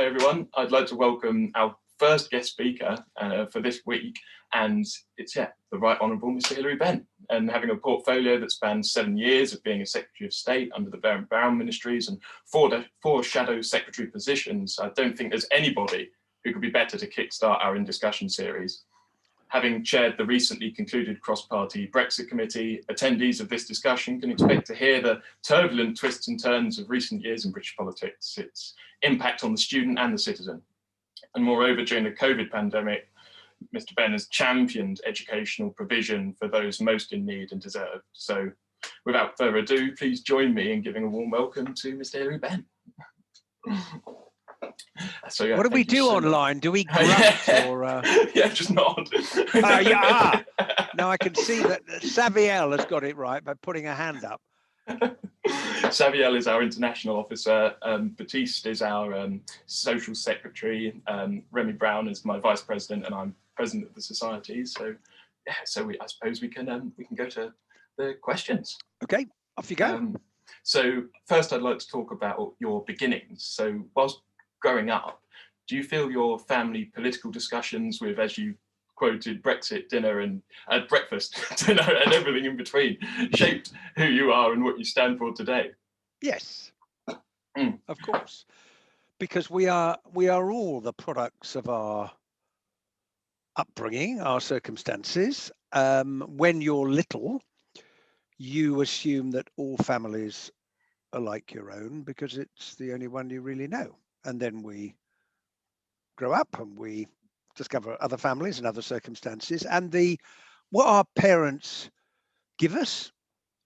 Hi everyone, I'd like to welcome our first guest speaker for this week, and it's the Right Honourable Mr. Hilary Benn. And having a portfolio that spans 7 years of being a Secretary of State under the Blair Brown ministries and four shadow secretary positions, I don't think there's anybody who could be better to kickstart our In Discussion series. Having chaired the recently concluded cross-party Brexit Committee, attendees of this discussion can expect to hear the turbulent twists and turns of recent years in British politics, its impact on the student and the citizen. And moreover, during the COVID pandemic, Mr. Benn has championed educational provision for those most in need and deserved. So without further ado, please join me in giving a warm welcome to Mr. Hilary Benn. So, what do we do online? Do we grunt or? Yeah, just nod. Now I can see that Saviel has got it right by putting a hand up. Saviel is our international officer. Baptiste is our social secretary. Remy Brown is my vice president, and I'm president of the society. So, yeah. So I suppose we can go to the questions. Okay, off you go. So first, I'd like to talk about your beginnings. So whilst growing up, do you feel your family political discussions with, as you quoted, Brexit dinner and breakfast, dinner and everything in between shaped who you are and what you stand for today? Yes, of course, because we are all the products of our upbringing, our circumstances. When you're little, you assume that all families are like your own because it's the only one you really know. And then we grow up and we discover other families and other circumstances. And what our parents give us,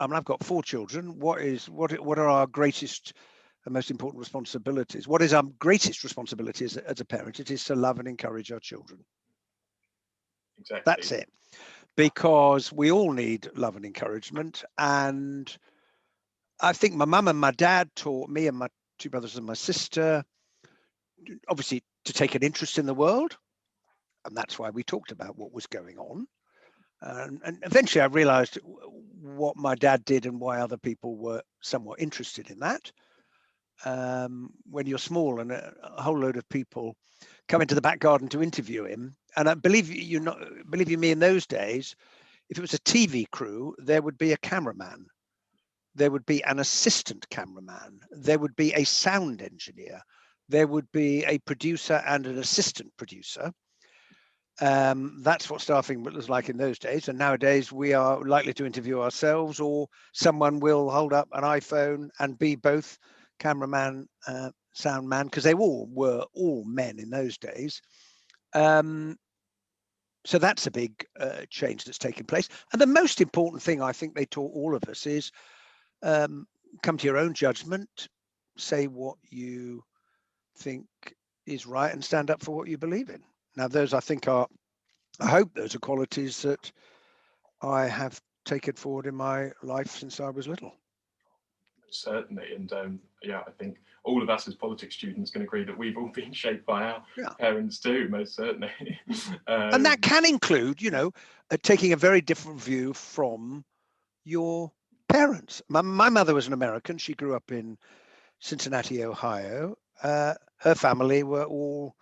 I mean, I've got 4 children. What are our greatest and most important responsibilities? What is our greatest responsibility as a parent? It is to love and encourage our children. Exactly. That's it. Because we all need love and encouragement. And I think my mum and my dad taught me and my 2 brothers and my sister, obviously, to take an interest in the world. And that's why we talked about what was going on. And eventually I realized what my dad did and why other people were somewhat interested in that. When you're small and a whole load of people come into the back garden to interview him, and I believe you me, in those days, if it was a TV crew, there would be a cameraman, there would be an assistant cameraman, there would be a sound engineer, there would be a producer and an assistant producer. That's what staffing was like in those days. And nowadays we are likely to interview ourselves, or someone will hold up an iPhone and be both cameraman, sound man, because they were all men in those days. So that's a big change that's taken place. And the most important thing I think they taught all of us is come to your own judgment, say what you think is right, and stand up for what you believe in. Now, those I hope those are qualities that I have taken forward in my life since I was little. Certainly, and I think all of us as politics students can agree that we've all been shaped by our parents too, most certainly. And that can include, taking a very different view from your parents. My mother was an American. She grew up in Cincinnati, Ohio. Her family were all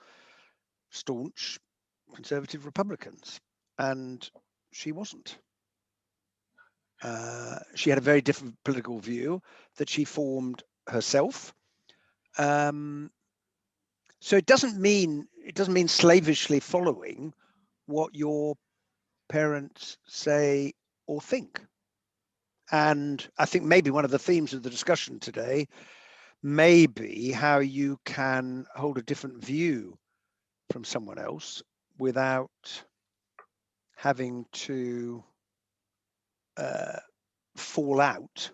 staunch conservative Republicans, and she wasn't. She had a very different political view that she formed herself. So it doesn't mean slavishly following what your parents say or think. And I think maybe one of the themes of the discussion today may be how you can hold a different view from someone else without having to fall out,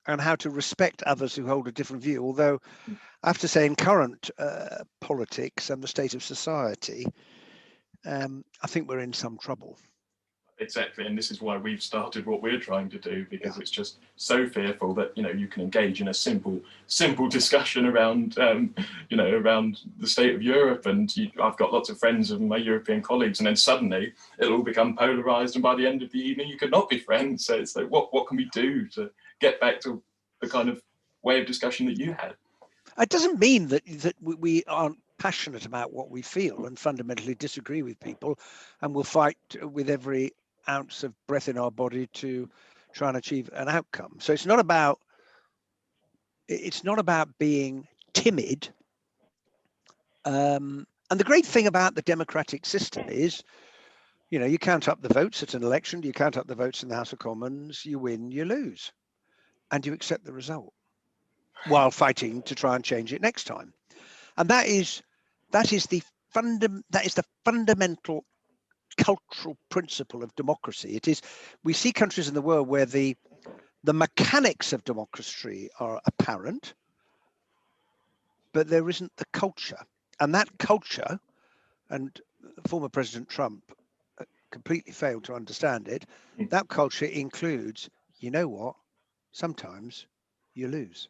and how to respect others who hold a different view. Although I have to say, in current politics and the state of society, I think we're in some trouble. Exactly, and this is why we've started what we're trying to do, because it's just so fearful that you can engage in a simple discussion around around the state of Europe, and I've got lots of friends of my European colleagues, and then suddenly it'll all become polarized, and by the end of the evening you could not be friends. So it's like, what can we do to get back to the kind of way of discussion that you had? It doesn't mean that we aren't passionate about what we feel and fundamentally disagree with people, and we'll fight with every ounce of breath in our body to try and achieve an outcome. So it's not about being timid. And the great thing about the democratic system is, you know, you count up the votes at an election, you count up the votes in the House of Commons, you win, you lose, and you accept the result while fighting to try and change it next time. And that is the fundamental cultural principle of democracy. It is, we see countries in the world where the mechanics of democracy are apparent, but there isn't the culture. And that culture, and former President Trump completely failed to understand it, that culture includes, you know what, sometimes you lose.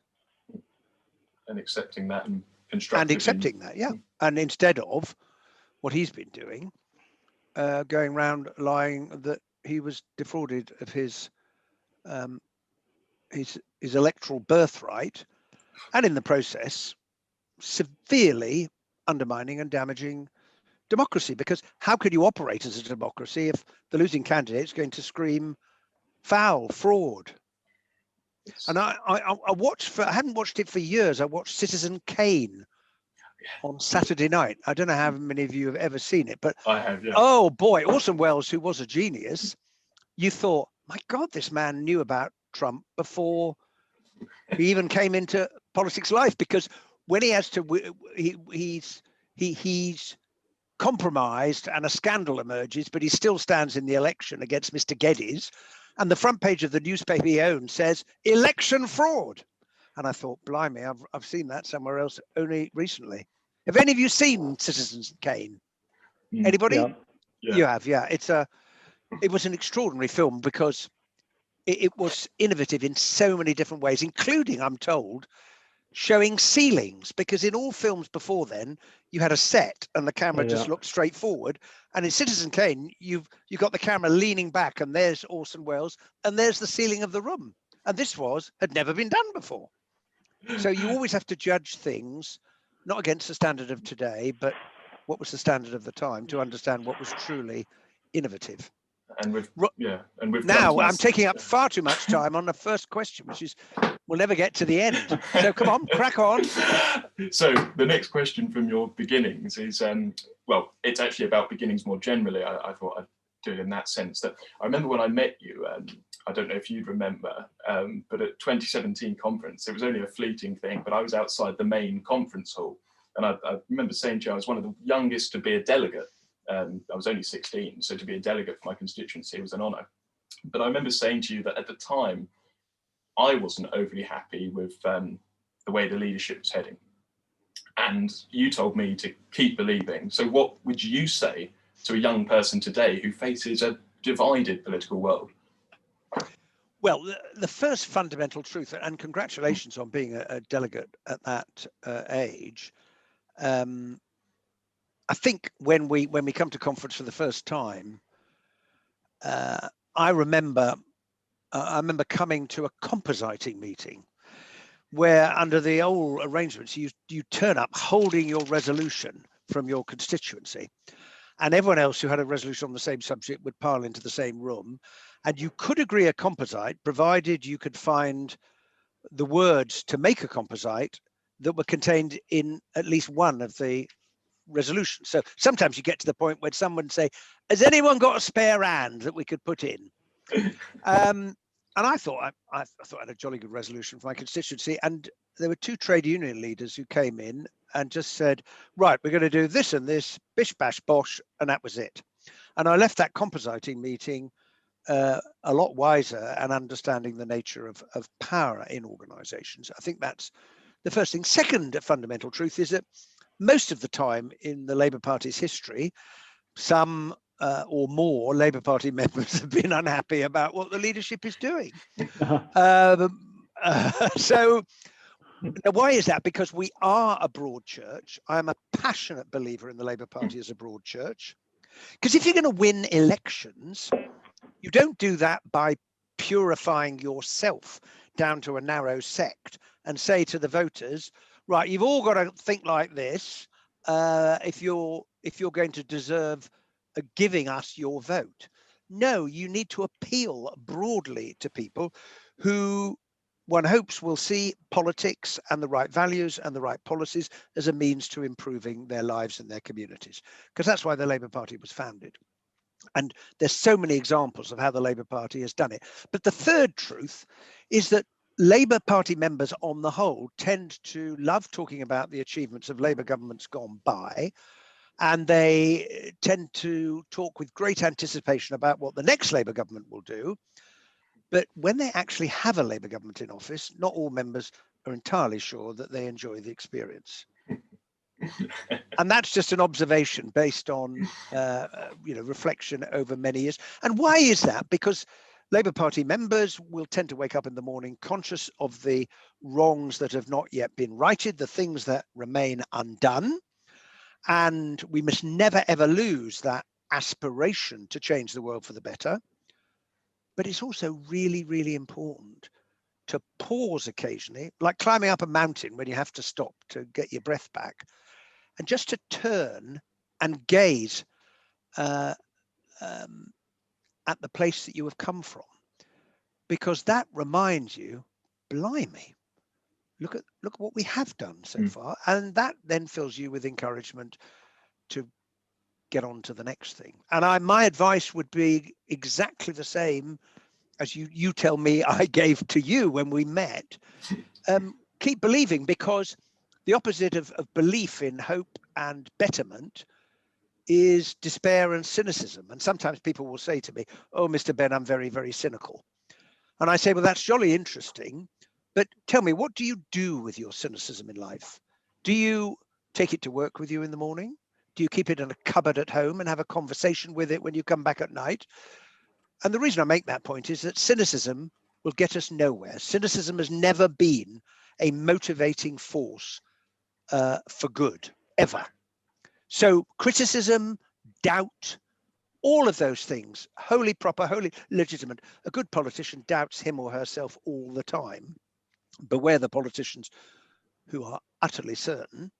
And accepting that and constructively. And accepting that, yeah. And instead of what he's been doing, going around lying that he was defrauded of his electoral birthright, and in the process, severely undermining and damaging democracy. Because how could you operate as a democracy if the losing candidate is going to scream foul, fraud? And I watched, I hadn't watched it for years. I watched Citizen Kane on Saturday night. I don't know how many of you have ever seen it, but I have, yeah. Oh boy, Orson Welles, who was a genius, you thought, my God, this man knew about Trump before he even came into politics life, because when he has to, he's compromised and a scandal emerges, but he still stands in the election against Mr. Geddes, and the front page of the newspaper he owns says election fraud. And I thought, blimey, I've seen that somewhere else only recently. Have any of you seen Citizen Kane? Anybody? Yeah. You have, yeah. It was an extraordinary film because it was innovative in so many different ways, including, I'm told, showing ceilings, because in all films before then you had a set and the camera just looked straight forward, and in Citizen Kane you've got the camera leaning back, and there's Orson Welles and there's the ceiling of the room, and this had never been done before. So you always have to judge things not against the standard of today, but what was the standard of the time, to understand what was truly innovative. And with now I'm taking up far too much time on the first question, which is we'll never get to the end. So come on, crack on. So the next question from your beginnings is, well, it's actually about beginnings more generally. I thought I'd do it in that sense. That I remember when I met you, I don't know if you'd remember, but at 2017 conference, it was only a fleeting thing, but I was outside the main conference hall. And I remember saying to you, I was one of the youngest to be a delegate. I was only 16, so to be a delegate for my constituency was an honour. But I remember saying to you that at the time, I wasn't overly happy with the way the leadership was heading. And you told me to keep believing. So what would you say to a young person today who faces a divided political world? Well, the first fundamental truth, and congratulations on being a delegate at that age, I think when we come to conference for the first time, I remember coming to a compositing meeting where, under the old arrangements, you turn up holding your resolution from your constituency, and everyone else who had a resolution on the same subject would pile into the same room, and you could agree a composite provided you could find the words to make a composite that were contained in at least one of the resolutions. So sometimes you get to the point where someone say, has anyone got a spare hand that we could put in? And I thought I had a jolly good resolution for my constituency, and there were two trade union leaders who came in and just said, right, we're going to do this and this, bish bash bosh, and that was it. And I left that compositing meeting a lot wiser and understanding the nature of power in organizations. I think that's the first thing. Second fundamental truth is that most of the time in the Labour Party's history, some or more Labour Party members have been unhappy about what the leadership is doing. So why is that? Because we are a broad church. I'm a passionate believer in the Labour Party as a broad church. Because if you're going to win elections, you don't do that by purifying yourself down to a narrow sect and say to the voters, right, you've all got to think like this if you're going to deserve giving us your vote. No, you need to appeal broadly to people who one hopes will see politics and the right values and the right policies as a means to improving their lives and their communities, because that's why the Labour Party was founded. And there's so many examples of how the Labour Party has done it. But the third truth is that Labour Party members on the whole tend to love talking about the achievements of Labour governments gone by, and they tend to talk with great anticipation about what the next Labour government will do. But when they actually have a Labour government in office, not all members are entirely sure that they enjoy the experience. And that's just an observation based on reflection over many years. And why is that? Because Labour Party members will tend to wake up in the morning conscious of the wrongs that have not yet been righted, the things that remain undone. And we must never, ever lose that aspiration to change the world for the better. But it's also really, really important to pause occasionally, like climbing up a mountain when you have to stop to get your breath back, and just to turn and gaze at the place that you have come from, because that reminds you, blimey, look at what we have done so far, and that then fills you with encouragement to get on to the next thing. And my advice would be exactly the same as you tell me I gave to you when we met. Keep believing, because the opposite of belief in hope and betterment is despair and cynicism. And sometimes people will say to me, "Oh, Mr. Benn, I'm very, very cynical." And I say, well, that's jolly interesting. But tell me, what do you do with your cynicism in life? Do you take it to work with you in the morning? Do you keep it in a cupboard at home and have a conversation with it when you come back at night? And the reason I make that point is that cynicism will get us nowhere. Cynicism has never been a motivating force for good, ever. So criticism, doubt, all of those things, wholly proper, wholly legitimate. A good politician doubts him or herself all the time. Beware the politicians who are utterly certain.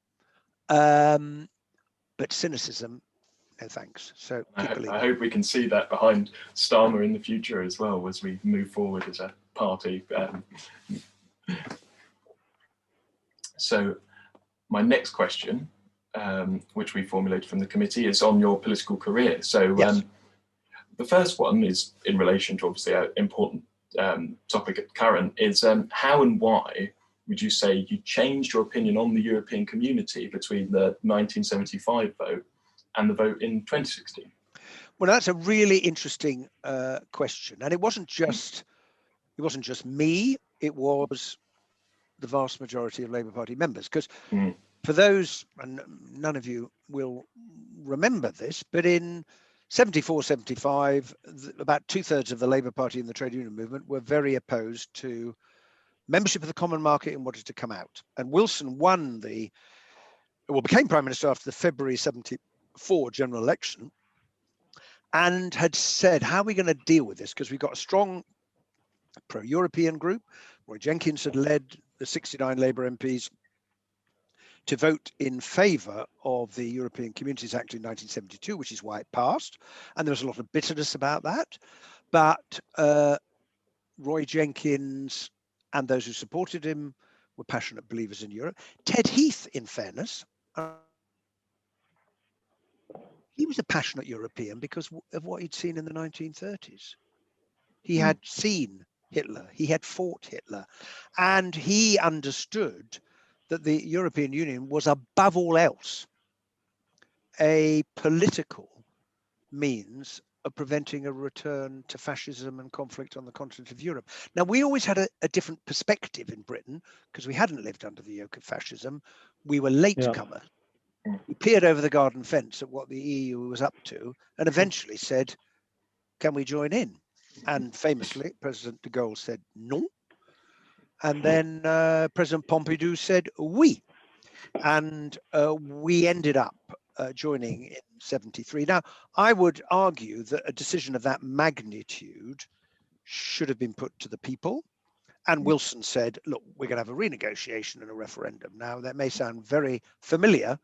But cynicism, no thanks. So keep believing. I hope we can see that behind Starmer in the future as well as we move forward as a party. So my next question, which we formulated from the committee, is on your political career. So yes. The first one is in relation to obviously an important topic at current, is how and why would you say you changed your opinion on the European community between the 1975 vote and the vote in 2016? Well, that's a really interesting question, and it wasn't just me. It was the vast majority of Labour Party members, because for those, and none of you will remember this, but in 74, 75, about 2/3 of the Labour Party and the trade union movement were very opposed to membership of the common market and wanted to come out. And Wilson became Prime Minister after the February 74 general election, and had said, how are we going to deal with this? Because we've got a strong pro-European group. Roy Jenkins had led the 69 Labour MPs to vote in favour of the European Communities Act in 1972, which is why it passed. And there was a lot of bitterness about that. But Roy Jenkins and those who supported him were passionate believers in Europe. Ted Heath, in fairness, he was a passionate European because of what he'd seen in the 1930s. He had seen Hitler, he had fought Hitler, and he understood that the European Union was above all else a political means of preventing a return to fascism and conflict on the continent of Europe. Now, we always had a different perspective in Britain because we hadn't lived under the yoke of fascism. We were latecomers. Yeah. We peered over the garden fence at what the EU was up to and eventually said, can we join in? And famously, President de Gaulle said no. And then President Pompidou said oui. And we ended up joining in 73. Now, I would argue that a decision of that magnitude should have been put to the people. And Wilson said, look, we're going to have a renegotiation and a referendum. Now, that may sound very familiar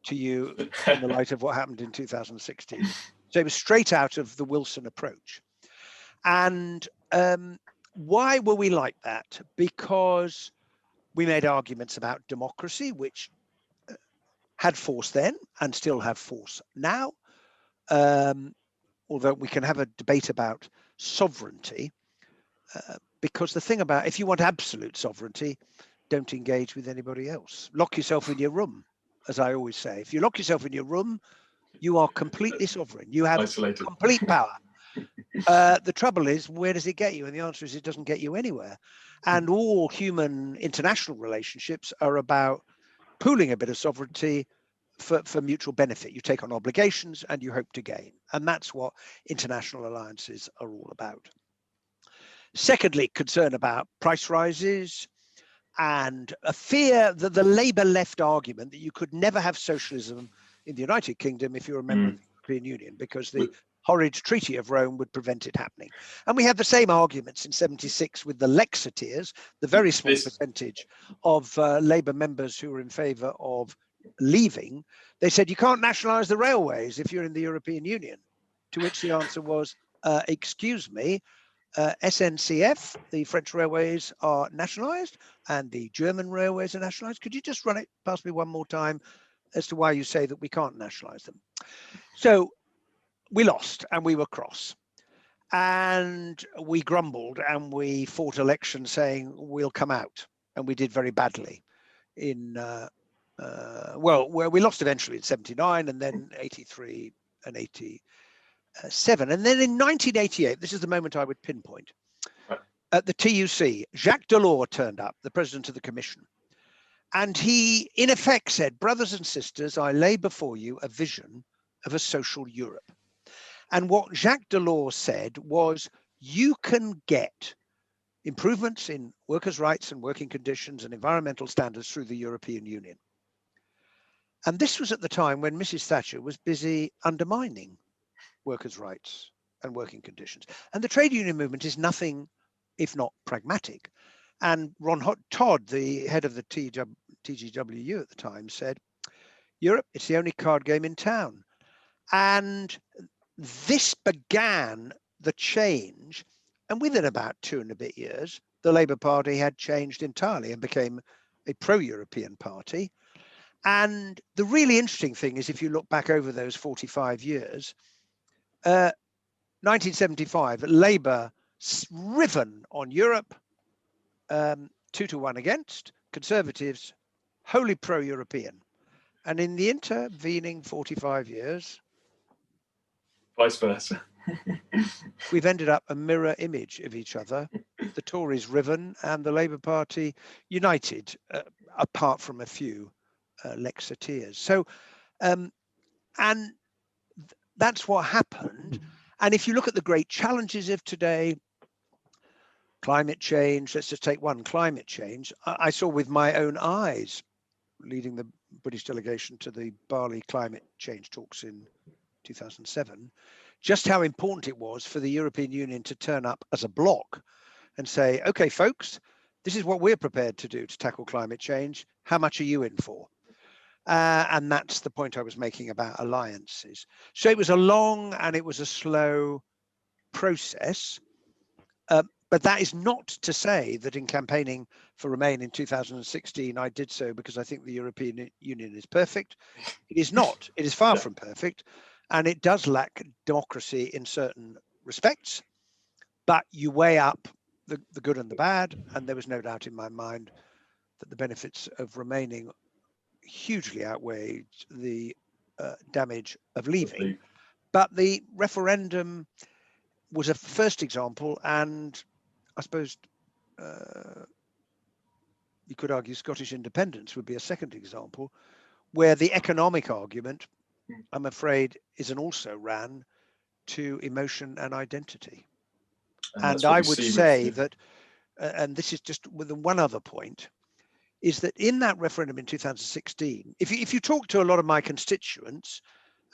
to you in the light of what happened in 2016. So it was straight out of the Wilson approach. And why were we like that? Because we made arguments about democracy, which had force then and still have force now. Although we can have a debate about sovereignty, because the thing about, if you want absolute sovereignty, don't engage with anybody else. Lock yourself in your room, as I always say. If you lock yourself in your room, you are completely sovereign. You have isolated. Complete power. The trouble is, where does it get you? And the answer is, it doesn't get you anywhere. And all human international relationships are about pooling a bit of sovereignty for mutual benefit. You take on obligations and you hope to gain. And that's what international alliances are all about. Secondly, concern about price rises and a fear that the Labour left argument that you could never have socialism in the United Kingdom if you're a member of the European Union, because the horrid Treaty of Rome would prevent it happening. And we had the same arguments in 76 with the Lexiteers, the very small percentage of Labour members who were in favour of leaving. They said, you can't nationalise the railways if you're in the European Union, to which the answer was, excuse me, SNCF, the French railways, are nationalised and the German railways are nationalised. Could you just run it past me one more time as to why you say that we can't nationalise them? So we lost and we were cross. And we grumbled and we fought elections saying we'll come out. And we did very badly in, well, where we lost eventually in 79 and then 83 and 87. And then in 1988, this is the moment I would pinpoint, at the TUC, Jacques Delors turned up, the president of the commission. And he, in effect, said, brothers and sisters, I lay before you a vision of a social Europe. And what Jacques Delors said was, you can get improvements in workers' rights and working conditions and environmental standards through the European Union. And this was at the time when Mrs. Thatcher was busy undermining workers' rights and working conditions. And the trade union movement is nothing if not pragmatic. And Ron Todd, the head of the TGWU at the time, said, Europe, it's the only card game in town. And this began the change. And within about 2 and a bit years, the Labour Party had changed entirely and became a pro-European party. And the really interesting thing is, if you look back over those 45 years, 1975, Labour riven on Europe, 2-1 against, Conservatives wholly pro-European. And in the intervening 45 years, vice versa. we've ended up a mirror image of each other, the Tories riven and the Labour Party united, apart from a few Lexiteers. So, and that's what happened. And if you look at the great challenges of today, climate change, let's just take one, climate change. I saw with my own eyes, leading the British delegation to the Bali climate change talks in 2007, just how important it was for the European Union to turn up as a bloc and say, okay, folks, this is what we're prepared to do to tackle climate change. How much are you in for? And that's the point I was making about alliances. So it was a long and it was a slow process. But that is not to say that in campaigning for Remain in 2016, I did so because I think the European Union is perfect. It is not. It is far from perfect. And it does lack democracy in certain respects. But you weigh up the good and the bad. And there was no doubt in my mind that the benefits of remaining hugely outweighed the damage of leaving. But the referendum was a first example, and I suppose you could argue Scottish independence would be a second example, where the economic argument, I'm afraid, isn't also ran to emotion and identity. And I would say that, and this is just with one other point, is that in that referendum in 2016, if you talk to a lot of my constituents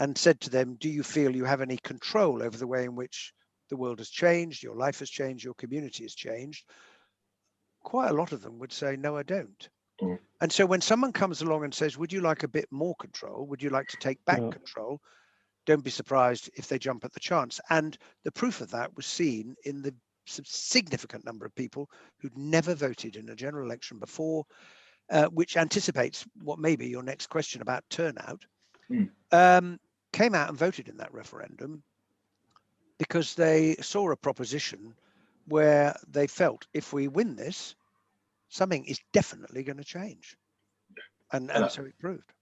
and said to them, do you feel you have any control over the way in which the world has changed, your life has changed, your community has changed, quite a lot of them would say, no, I don't. Mm. And so when someone comes along and says, would you like a bit more control? Would you like to take back control? Don't be surprised if they jump at the chance. And the proof of that was seen in the significant number of people who'd never voted in a general election before, which anticipates what may be your next question about turnout, came out and voted in that referendum because they saw a proposition where they felt if we win this, something is definitely going to change. And so it proved.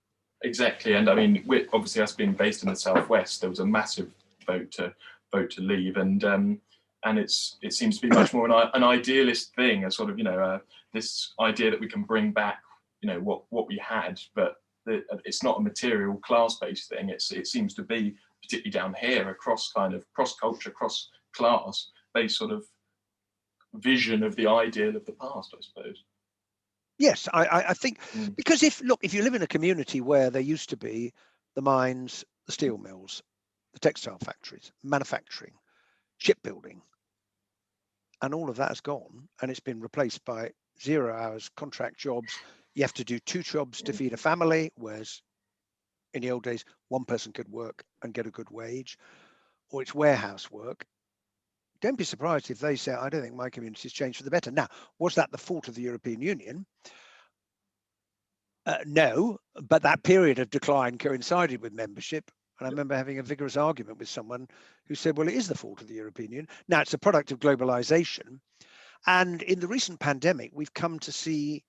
Exactly. And I mean, obviously us being based in the Southwest, there was a massive vote to leave. And it seems to be much more an idealist thing, a sort of, this idea that we can bring back, what we had, but it's not a material class-based thing. It seems to be, particularly down here, across kind of cross-culture, cross-class, based sort of vision of the ideal of the past, I suppose. Yes, I think because if you live in a community where there used to be the mines, the steel mills, the textile factories, manufacturing, shipbuilding, and all of that has gone and it's been replaced by 0 hours contract jobs. You have to do 2 jobs to feed a family, whereas in the old days, one person could work and get a good wage, or it's warehouse work. Don't be surprised if they say, I don't think my community's changed for the better. Now, was that the fault of the European Union? No, but that period of decline coincided with membership. And I remember having a vigorous argument with someone who said, well, it is the fault of the European Union. Now, it's a product of globalization. And in the recent pandemic, we've come to see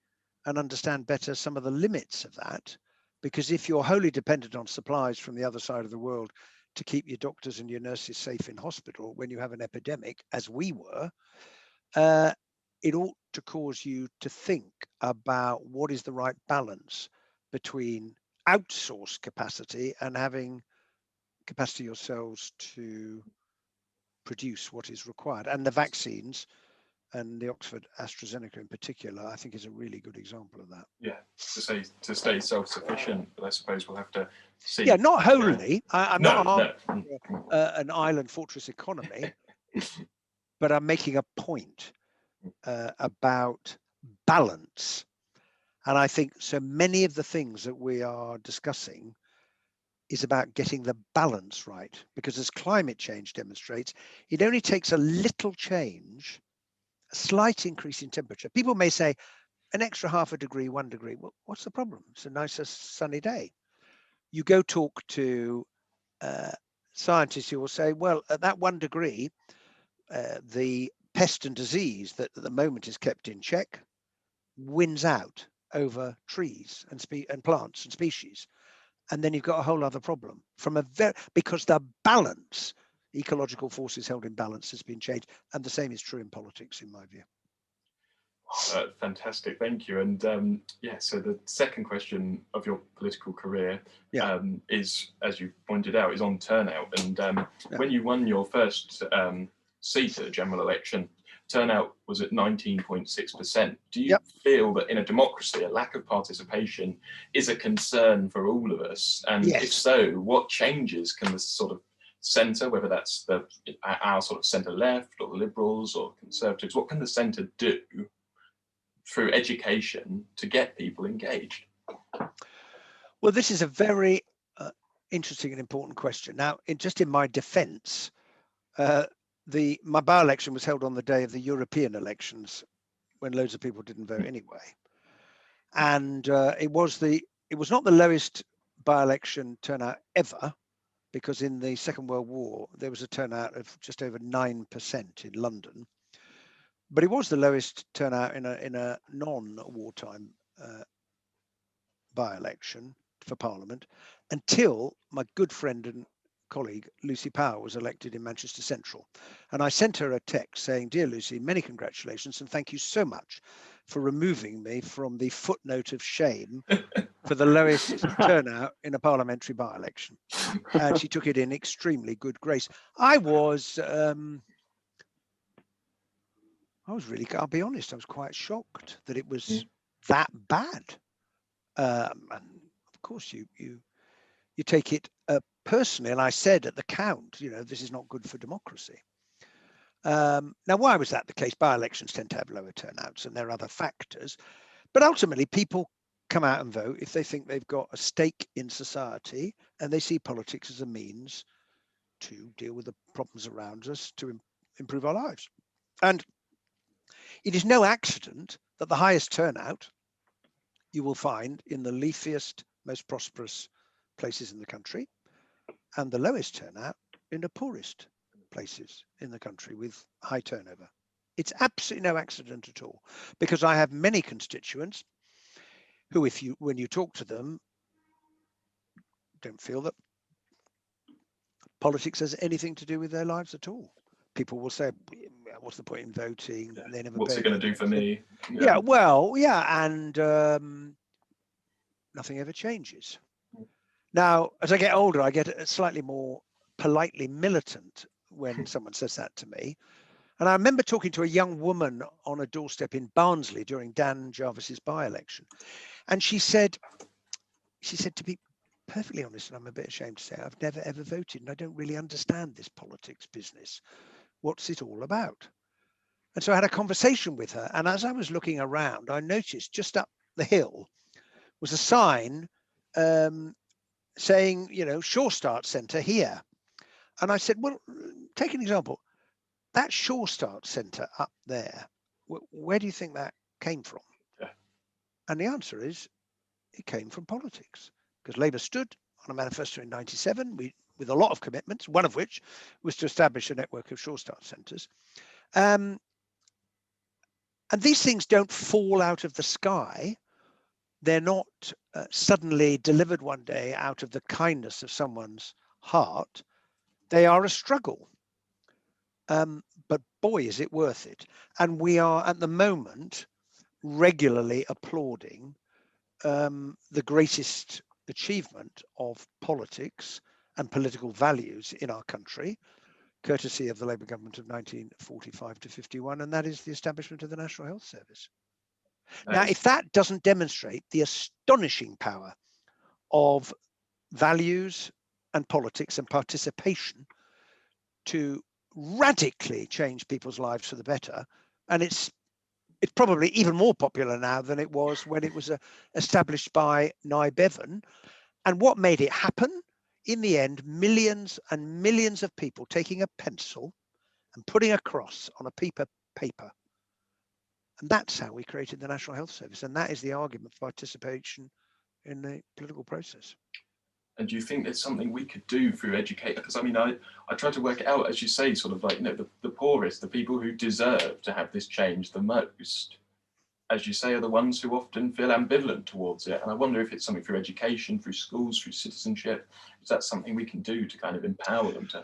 and understand better some of the limits of that. Because if you're wholly dependent on supplies from the other side of the world to keep your doctors and your nurses safe in hospital when you have an epidemic, as we were, it ought to cause you to think about what is the right balance between outsourced capacity and having capacity yourselves to produce what is required. And the vaccines, and the Oxford AstraZeneca in particular, I think is a really good example of that. Yeah, to stay self-sufficient, but I suppose we'll have to see. Yeah, not wholly. I'm not no. An island fortress economy, but I'm making a point about balance. And I think so many of the things that we are discussing is about getting the balance right, because as climate change demonstrates, it only takes a little change, a slight increase in temperature. People may say an extra 0.5 degree, 1 degree. Well, what's the problem? It's a nicer sunny day. You go talk to scientists who will say, well, at that 1 degree, the pest and disease that at the moment is kept in check wins out over trees and plants and species. And then you've got a whole other problem because the balance, ecological forces held in balance, has been changed. And the same is true in politics, in my view. Fantastic, thank you. And so the second question of your political career is, as you pointed out, is on turnout. And when you won your first seat at a general election, turnout was at 19.6%. Do you feel that in a democracy, a lack of participation is a concern for all of us? And if so, what changes can the sort of centre, whether that's our sort of centre left or the Liberals or Conservatives, what can the centre do through education to get people engaged? Well, this is a very interesting and important question. Now, in my defence, my by-election was held on the day of the European elections, when loads of people didn't vote anyway, and it was not the lowest by-election turnout ever, because in the Second World War there was a turnout of just over 9% in London, but it was the lowest turnout in a non-wartime by-election for Parliament until my good friend and colleague Lucy Power was elected in Manchester Central. And I sent her a text saying, dear Lucy, many congratulations and thank you so much for removing me from the footnote of shame for the lowest turnout in a parliamentary by-election. And she took it in extremely good grace. I was really, I'll be honest, I was quite shocked that it was that bad. And of course you take it personally, and I said at the count, this is not good for democracy. Now, why was that the case? By-elections tend to have lower turnouts, and there are other factors. But ultimately, people come out and vote if they think they've got a stake in society and they see politics as a means to deal with the problems around us, to improve our lives. And it is no accident that the highest turnout you will find in the leafiest, most prosperous places in the country, and the lowest turnout in the poorest places in the country with high turnover. It's absolutely no accident at all, because I have many constituents who, when you talk to them, don't feel that politics has anything to do with their lives at all. People will say, what's the point in voting? Yeah. They never What's pay it going to do for me? Yeah, well, yeah, and nothing ever changes. Now, as I get older, I get slightly more politely militant when someone says that to me. And I remember talking to a young woman on a doorstep in Barnsley during Dan Jarvis's by-election. And she said, to be perfectly honest, and I'm a bit ashamed to say, I've never ever voted and I don't really understand this politics business. What's it all about? And so I had a conversation with her. And as I was looking around, I noticed just up the hill was a sign saying, Sure Start Centre here. And I said, well, take an example. That Sure Start Centre up there, where do you think that came from? Yeah. And the answer is, it came from politics, because Labour stood on a manifesto in '97 with a lot of commitments, one of which was to establish a network of Sure Start centres. And these things don't fall out of the sky. They're not suddenly delivered one day out of the kindness of someone's heart. They are a struggle. But boy, is it worth it. And we are at the moment regularly applauding the greatest achievement of politics and political values in our country, courtesy of the Labour government of 1945 to 51, and that is the establishment of the National Health Service. Now, if that doesn't demonstrate the astonishing power of values and politics and participation to radically change people's lives for the better, and it's probably even more popular now than it was when it was established by Nye Bevan. And what made it happen? In the end, millions and millions of people taking a pencil and putting a cross on a piece of paper. And that's how we created the National Health Service. And that is the argument for participation in the political process. And do you think there's something we could do through education? Because I mean, I try to work it out, as you say, sort of like, the poorest, the people who deserve to have this change the most, as you say, are the ones who often feel ambivalent towards it. And I wonder if it's something through education, through schools, through citizenship. Is that something we can do to kind of empower them to?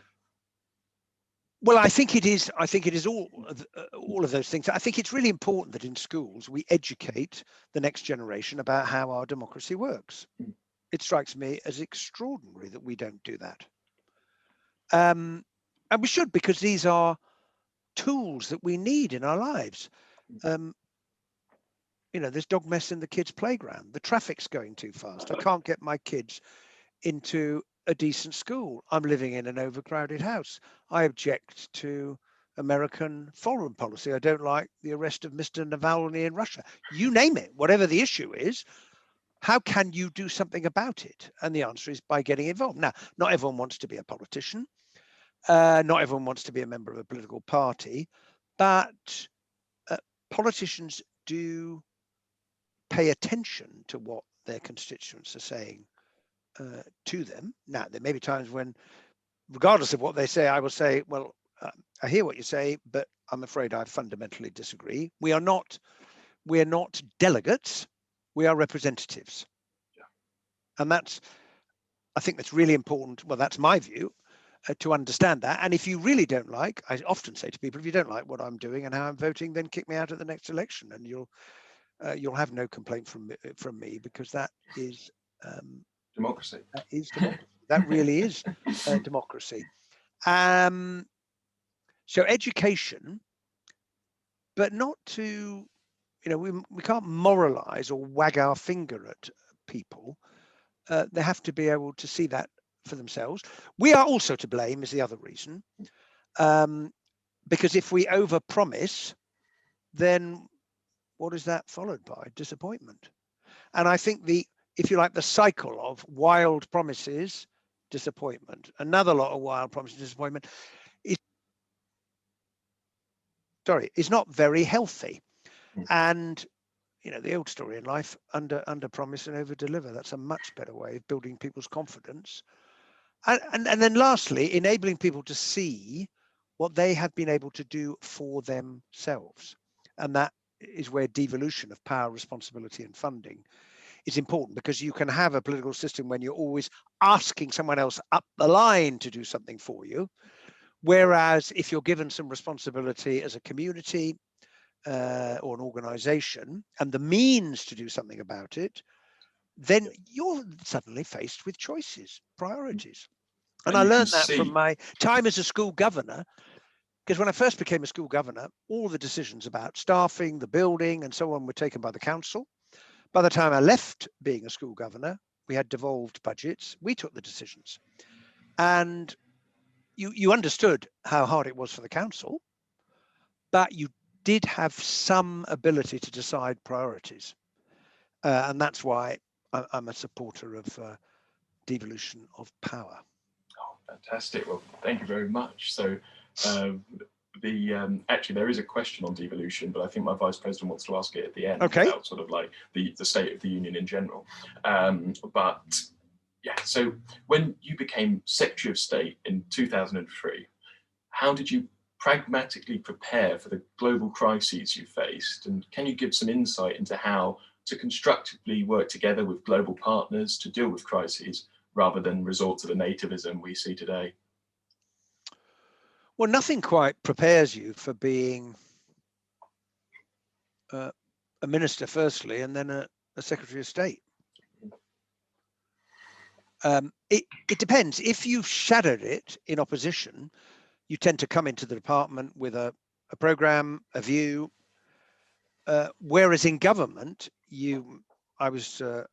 Well, I think it is. I think it is all of those things. I think it's really important that in schools we educate the next generation about how our democracy works. It strikes me as extraordinary that we don't do that. And we should, because these are tools that we need in our lives. There's dog mess in the kids' playground. The traffic's going too fast. I can't get my kids into a decent school. I'm living in an overcrowded house. I object to American foreign policy. I don't like the arrest of Mr. Navalny in Russia. You name it, whatever the issue is. How can you do something about it? And the answer is by getting involved. Now, not everyone wants to be a politician. Not everyone wants to be a member of a political party, but politicians do pay attention to what their constituents are saying to them. Now, there may be times when, regardless of what they say, I will say, well, I hear what you say, but I'm afraid I fundamentally disagree. We're not delegates, we are representatives. Yeah. And I think that's really important. Well, that's my view, to understand that. And if you really don't like, I often say to people, if you don't like what I'm doing and how I'm voting, then kick me out at the next election, and you'll have no complaint from me, because that is democracy. That is democracy. That really is democracy. So education, but not to, we can't moralize or wag our finger at people. They have to be able to see that for themselves. We are also to blame, is the other reason. Because if we overpromise, then what is that followed by? Disappointment. And I think if you like, the cycle of wild promises, disappointment, another lot of wild promises, disappointment, is not very healthy. And the old story in life, under promise and over deliver. That's a much better way of building people's confidence. And then lastly, enabling people to see what they have been able to do for themselves. And that is where devolution of power, responsibility and funding is important, because you can have a political system when you're always asking someone else up the line to do something for you. Whereas if you're given some responsibility as a community or an organization and the means to do something about it, then you're suddenly faced with choices, priorities. And I learned that from my time as a school governor, because when I first became a school governor, all the decisions about staffing, the building and so on were taken by the council. By the time I left being a school governor, we had devolved budgets. We took the decisions. And you understood how hard it was for the council, but you did have some ability to decide priorities. And that's why I'm a supporter of devolution of power. Oh, fantastic. Well, thank you very much. So actually there is a question on devolution, but I think my vice president wants to ask it at the end about sort of like the state of the union in general. But yeah, so when you became Secretary of State in 2003, how did you pragmatically prepare for the global crises you faced? And can you give some insight into how to constructively work together with global partners to deal with crises rather than resort to the nativism we see today? Well, nothing quite prepares you for being a minister firstly, and then a Secretary of State. It depends. If you've shadowed it in opposition, you tend to come into the department with a program, a view. Whereas in government, I was the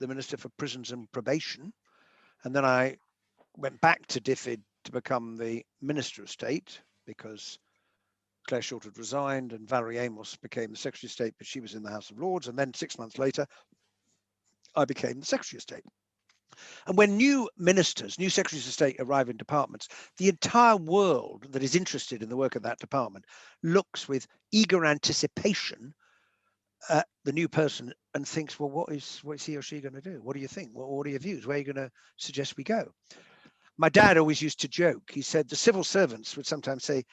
Minister for Prisons and Probation, and then I went back to DFID to become the Minister of State, because Claire Short had resigned and Valerie Amos became the Secretary of State, but she was in the House of Lords. And then 6 months later, I became the Secretary of State. And when new ministers, new secretaries of state arrive in departments, the entire world that is interested in the work of that department looks with eager anticipation at the new person and thinks, well, what is he or she going to do? What do you think? What are your views? Where are you going to suggest we go? My dad always used to joke. He said the civil servants would sometimes say,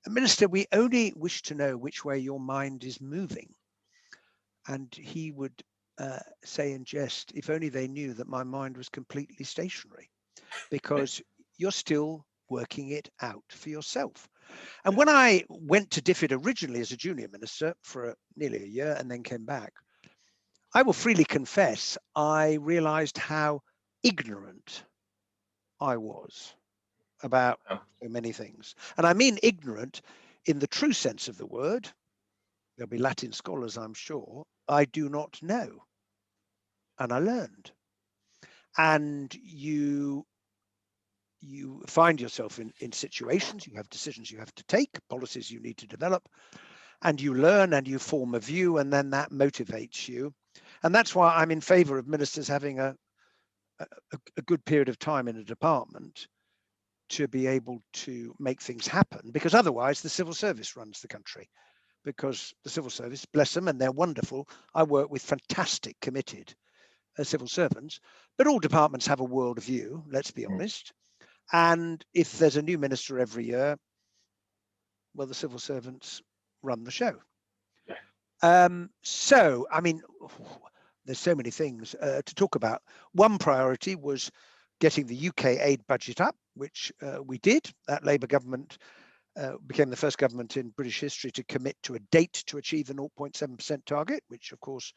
Minister, we only wish to know which way your mind is moving. And he would say in jest, if only they knew that my mind was completely stationary, because you're still working it out for yourself. And when I went to DFID originally as a junior minister for nearly a year and then came back, I will freely confess, I realized how ignorant I was about so many things. And I mean ignorant in the true sense of the word. There'll be Latin scholars, I'm sure. I do not know. And I learned. And you find yourself in situations, you have decisions you have to take, policies you need to develop, and you learn and you form a view, and then that motivates you. And that's why I'm in favor of ministers having a good period of time in a department to be able to make things happen, because otherwise the civil service runs the country. Because the civil service, bless them, and they're wonderful. I work with fantastic, committed civil servants, but all departments have a world view, let's be honest. And if there's a new minister every year, well, the civil servants run the show. So, I mean, there's so many things to talk about. One priority was getting the UK aid budget up, which we did. That Labour government became the first government in British history to commit to a date to achieve the 0.7% target, which of course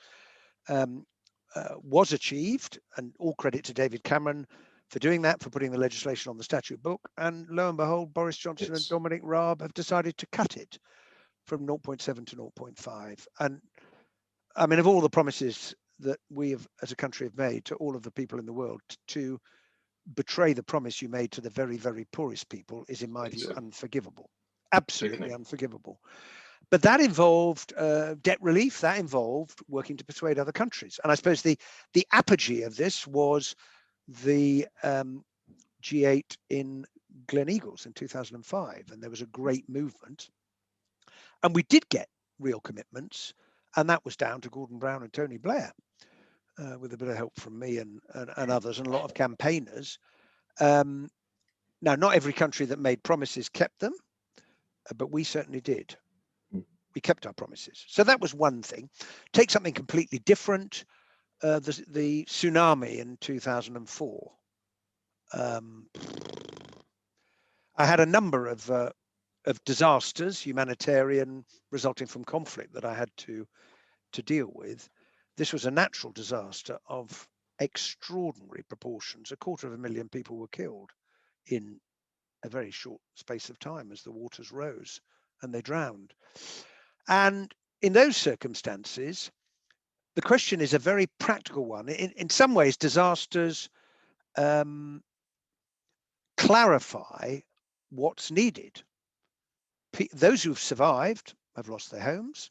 was achieved, and all credit to David Cameron for doing that, for putting the legislation on the statute book. And lo and behold, Boris Johnson and Dominic Raab have decided to cut it from 0.7 to 0.5. And I mean, of all the promises that we have as a country have made to all of the people in the world, to betray the promise you made to the very, very poorest people is, in my view, unforgivable. Absolutely unforgivable. But that involved debt relief. That involved working to persuade other countries. And I suppose the apogee of this was the G8 in Gleneagles in 2005, and there was a great movement. And we did get real commitments, and that was down to Gordon Brown and Tony Blair, with a bit of help from me and others, and a lot of campaigners. Now, not every country that made promises kept them, but we certainly did. We kept our promises. So that was one thing. Take something completely different, the tsunami in 2004. I had a number of disasters, humanitarian, resulting from conflict that I had to deal with. This was a natural disaster of extraordinary proportions. 250,000 people were killed in a very short space of time as the waters rose and they drowned. And in those circumstances, the question is a very practical one. In some ways, disasters clarify what's needed. Those who've survived have lost their homes,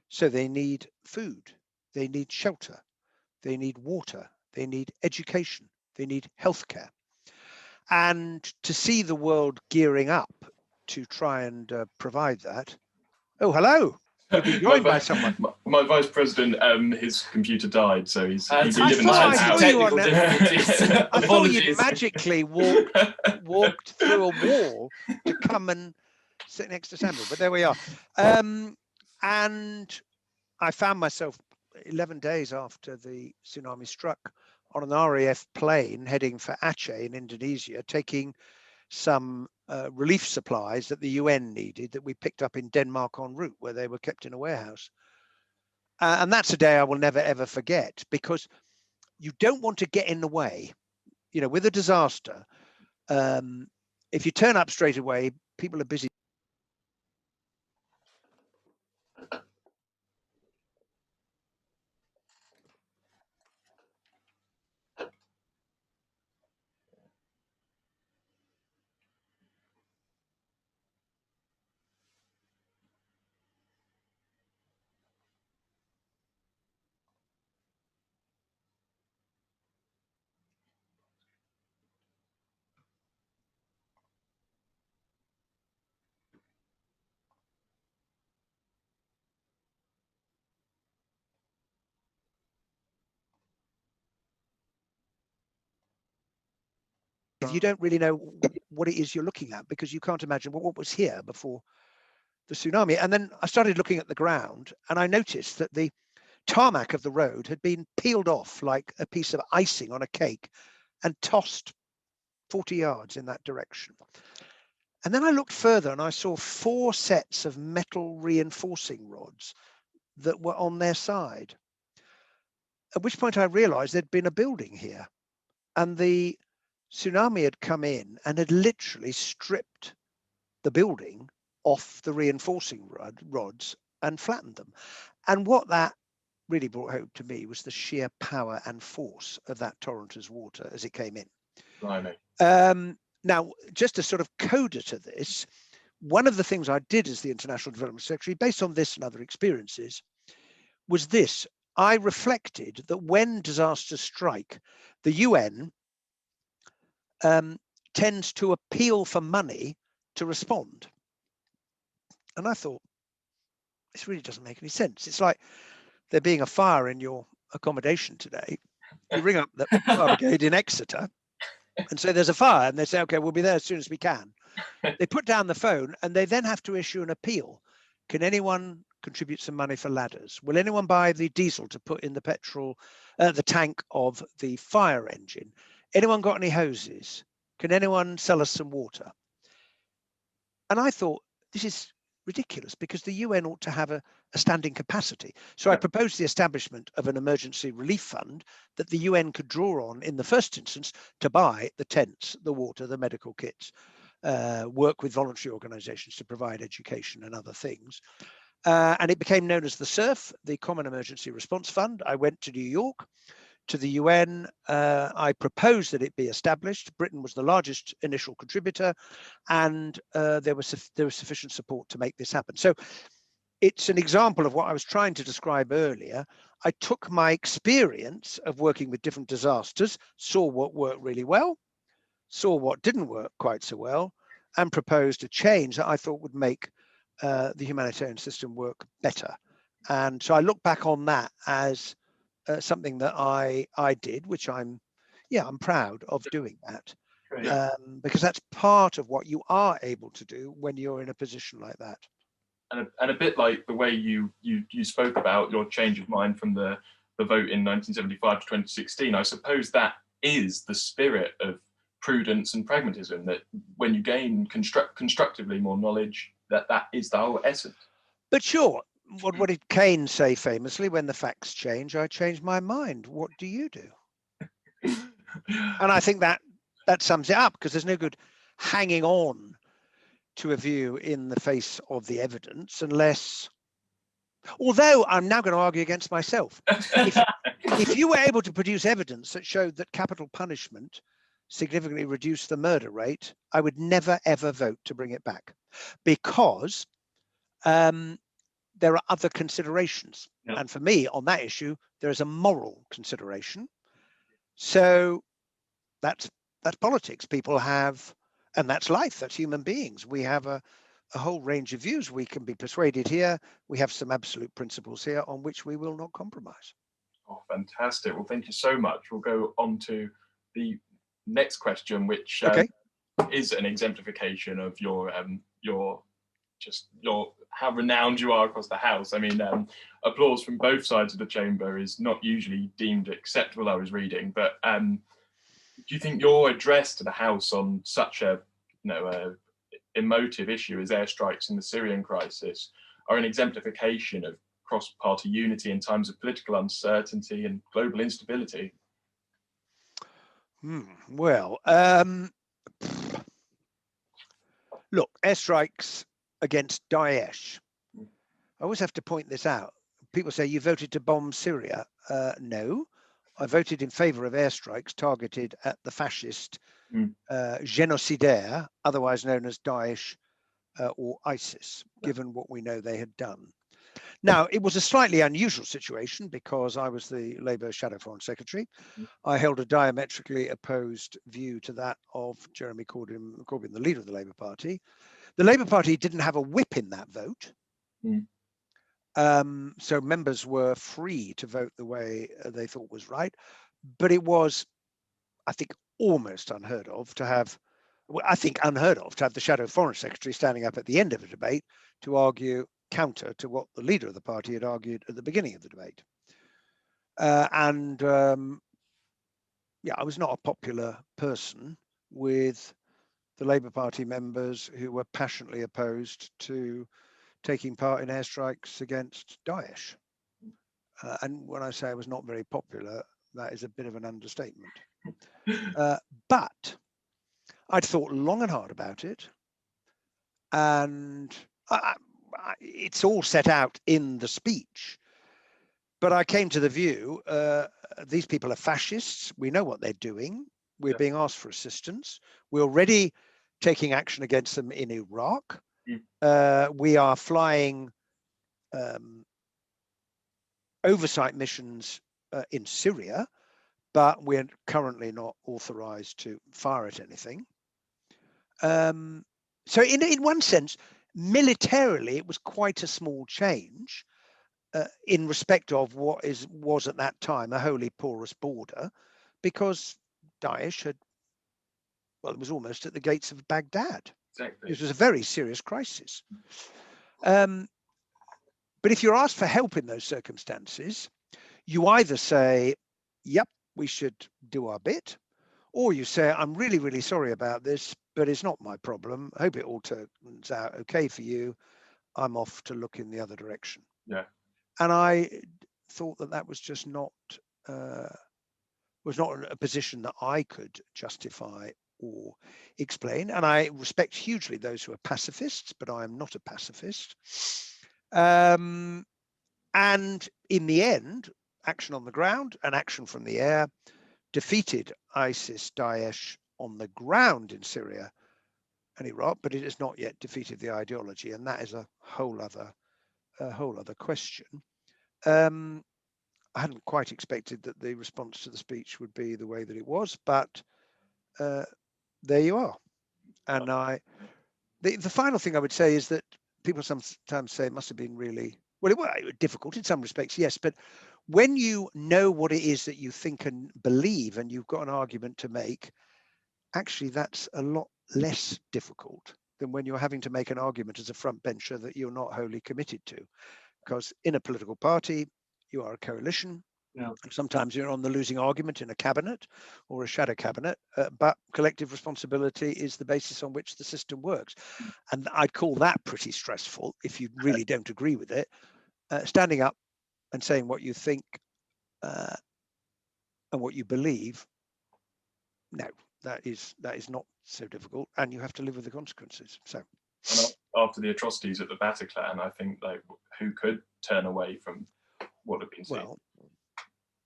so they need food, they need shelter, they need water, they need education, they need healthcare. And to see the world gearing up to try and provide that. Oh, hello. You've been joined by someone. My vice president, his computer died, so he's I thought you'd magically walked through a wall to come and sit next to Samuel, but there we are. And I found myself 11 days after the tsunami struck on an RAF plane heading for Aceh in Indonesia, taking some relief supplies that the UN needed that we picked up in Denmark en route, where they were kept in a warehouse. And that's a day I will never, ever forget, because you don't want to get in the way. You know, with a disaster, if you turn up straight away, people are busy. You don't really know what it is you're looking at, because you can't imagine what was here before the tsunami. And then I started looking at the ground, and I noticed that the tarmac of the road had been peeled off like a piece of icing on a cake and tossed 40 yards in that direction. And then I looked further and I saw 4 sets of metal reinforcing rods that were on their side. At which point I realized there'd been a building here, and the tsunami had come in and had literally stripped the building off the reinforcing rods and flattened them. And what that really brought hope to me was the sheer power and force of that torrent as water as it came in. Blimey. Now, just a sort of coda to this, one of the things I did as the International Development Secretary, based on this and other experiences, was this. I reflected that when disasters strike, the UN tends to appeal for money to respond. And I thought, this really doesn't make any sense. It's like there being a fire in your accommodation today. You ring up the fire brigade in Exeter and say there's a fire, and they say, okay, we'll be there as soon as we can. They put down the phone and they then have to issue an appeal. Can anyone contribute some money for ladders? Will anyone buy the diesel to put in the petrol, the tank of the fire engine? Anyone got any hoses? Can anyone sell us some water? And I thought, this is ridiculous, because the UN ought to have a standing capacity. So I proposed the establishment of an emergency relief fund that the UN could draw on in the first instance to buy the tents, the water, the medical kits, work with voluntary organizations to provide education and other things. And it became known as the CERF, the Common Emergency Response Fund. I went to New York to the UN. I proposed that it be established. Britain was the largest initial contributor, and there was sufficient support to make this happen. So it's an example of what I was trying to describe earlier. I took my experience of working with different disasters, saw what worked really well, saw what didn't work quite so well, and proposed a change that I thought would make the humanitarian system work better. And so I look back on that as something that I did, which I'm proud of doing that, because that's part of what you are able to do when you're in a position like that. And a bit like the way you spoke about your change of mind from the vote in 1975 to 2016, I suppose that is the spirit of prudence and pragmatism, that when you gain constructively more knowledge, that is the whole essence. But sure, what did Keynes say famously? When the facts change, I change my mind. What do you do? And I think that sums it up, because there's no good hanging on to a view in the face of the evidence, unless, although I'm now going to argue against myself. If you were able to produce evidence that showed that capital punishment significantly reduced the murder rate, I would never, ever vote to bring it back, because there are other considerations. Yeah. And for me, on that issue, there is a moral consideration. So that's politics. People have, and that's life, that's human beings. We have a whole range of views. We can be persuaded here. We have some absolute principles here on which we will not compromise. Oh, fantastic. Well, thank you so much. We'll go on to the next question, which is an exemplification of your how renowned you are across the House. I mean, applause from both sides of the chamber is not usually deemed acceptable, I was reading, but do you think your address to the House on such a emotive issue as airstrikes in the Syrian crisis are an exemplification of cross-party unity in times of political uncertainty and global instability? Well, look, airstrikes against Daesh. I always have to point this out. People say, you voted to bomb Syria. No, I voted in favor of airstrikes targeted at the fascist génocidaire, otherwise known as Daesh or ISIS, given what we know they had done. Now, it was a slightly unusual situation because I was the Labour Shadow Foreign Secretary. I held a diametrically opposed view to that of Jeremy Corbyn, the leader of the Labour Party. The Labour Party didn't have a whip in that vote. So members were free to vote the way they thought was right. But it was, I think, almost unheard of to have the Shadow Foreign Secretary standing up at the end of a debate to argue counter to what the leader of the party had argued at the beginning of the debate. I was not a popular person with the Labour Party members who were passionately opposed to taking part in airstrikes against Daesh. And when I say I was not very popular, that is a bit of an understatement. But I'd thought long and hard about it, and it's all set out in the speech. But I came to the view, these people are fascists. We know what they're doing. We're being asked for assistance. We're already taking action against them in Iraq. We are flying oversight missions in Syria, but we're currently not authorized to fire at anything. So in one sense, militarily, it was quite a small change in respect of what was at that time a wholly porous border, because Daesh it was almost at the gates of Baghdad. Exactly. It was a very serious crisis. But if you're asked for help in those circumstances, you either say, yep, we should do our bit, or you say, I'm really, really sorry about this, but it's not my problem. I hope it all turns out okay for you. I'm off to look in the other direction. Yeah. And I thought that was just not a position that I could justify or explain. And I respect hugely those who are pacifists, but I am not a pacifist. And in the end, action on the ground and action from the air, defeated ISIS, Daesh on the ground in Syria and Iraq, but it has not yet defeated the ideology, and that is a whole other question. I hadn't quite expected that the response to the speech would be the way that it was, but there you are. And the final thing I would say is that people sometimes say it must have been really, well, it was difficult in some respects, yes, but when you know what it is that you think and believe and you've got an argument to make, actually that's a lot less difficult than when you're having to make an argument as a front bencher that you're not wholly committed to. Because in a political party, you are a coalition. Yeah. Sometimes you're on the losing argument in a cabinet or a shadow cabinet, but collective responsibility is the basis on which the system works. And I'd call that pretty stressful if you really don't agree with it. Standing up and saying what you think and what you believe, no, that is not so difficult, and you have to live with the consequences. So. And after the atrocities at the Bataclan, I think, like, who could turn away from what had been seen? Well,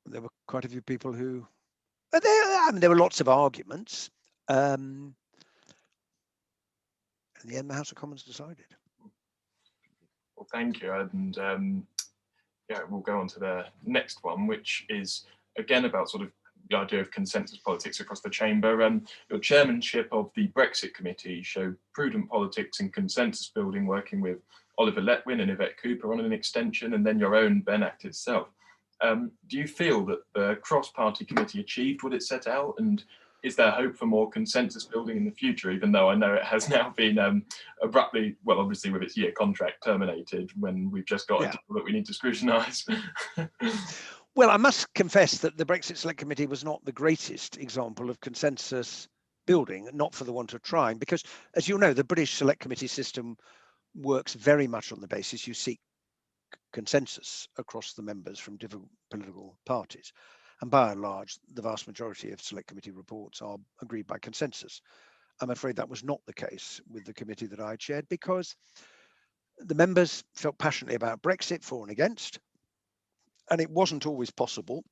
there were quite a few people who, there were lots of arguments. In the end, the House of Commons decided. Well, thank you. And yeah, we'll go on to the next one, which is again about sort of the idea of consensus politics across the chamber. Your chairmanship of the Brexit Committee showed prudent politics and consensus building, working with Oliver Letwin and Yvette Cooper on an extension, and then your own Benn Act itself. Do you feel that the cross-party committee achieved what it set out, and is there hope for more consensus building in the future, even though I know it has now been abruptly, well, obviously with its year contract terminated, when we've just got a deal that we need to scrutinise? Well, I must confess that the Brexit Select Committee was not the greatest example of consensus building, not for the want of trying, because, as you know, the British Select Committee system works very much on the basis you seek consensus across the members from different political parties. And by and large, the vast majority of Select Committee reports are agreed by consensus. I'm afraid that was not the case with the committee that I chaired, because the members felt passionately about Brexit, for and against, and it wasn't always possible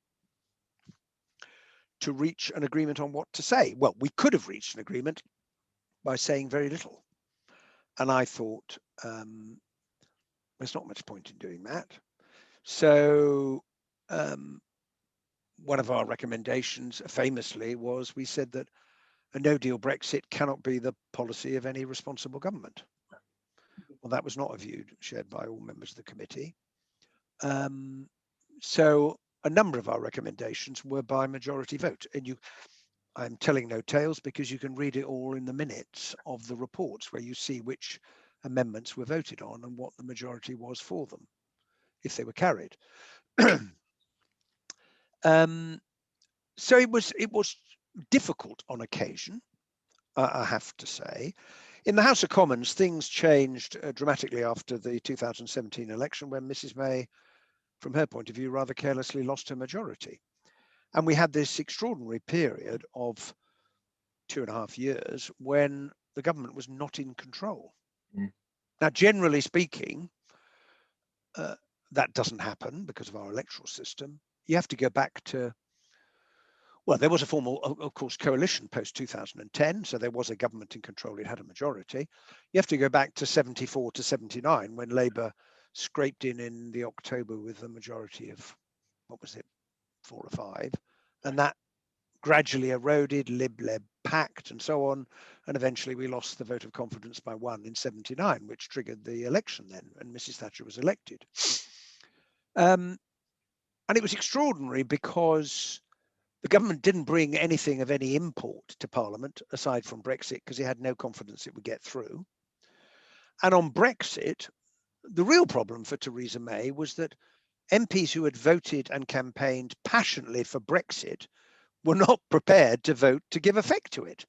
to reach an agreement on what to say. Well, we could have reached an agreement by saying very little. And I thought, there's not much point in doing that. So one of our recommendations famously was, we said that a no-deal Brexit cannot be the policy of any responsible government. Well, that was not a view shared by all members of the committee. So a number of our recommendations were by majority vote. And I'm telling no tales, because you can read it all in the minutes of the reports, where you see which amendments were voted on and what the majority was for them, if they were carried. So it was difficult on occasion, I have to say. In the House of Commons, things changed dramatically after the 2017 election, when Mrs. May, from her point of view, rather carelessly lost her majority. And we had this extraordinary period of 2.5 years when the government was not in control. Now, generally speaking, that doesn't happen because of our electoral system. You have to go back to, well, there was a formal, of course, coalition post-2010, so there was a government in control, it had a majority. You have to go back to 74 to 79, when Labour scraped in the October with a majority of, what was it, 4 or 5, and that gradually eroded, Lib-Leb pact and so on, and eventually we lost the vote of confidence by 1 in 79, which triggered the election then, and Mrs. Thatcher was elected. And it was extraordinary because the government didn't bring anything of any import to Parliament, aside from Brexit, because it had no confidence it would get through. And on Brexit, the real problem for Theresa May was that MPs who had voted and campaigned passionately for Brexit were not prepared to vote to give effect to it.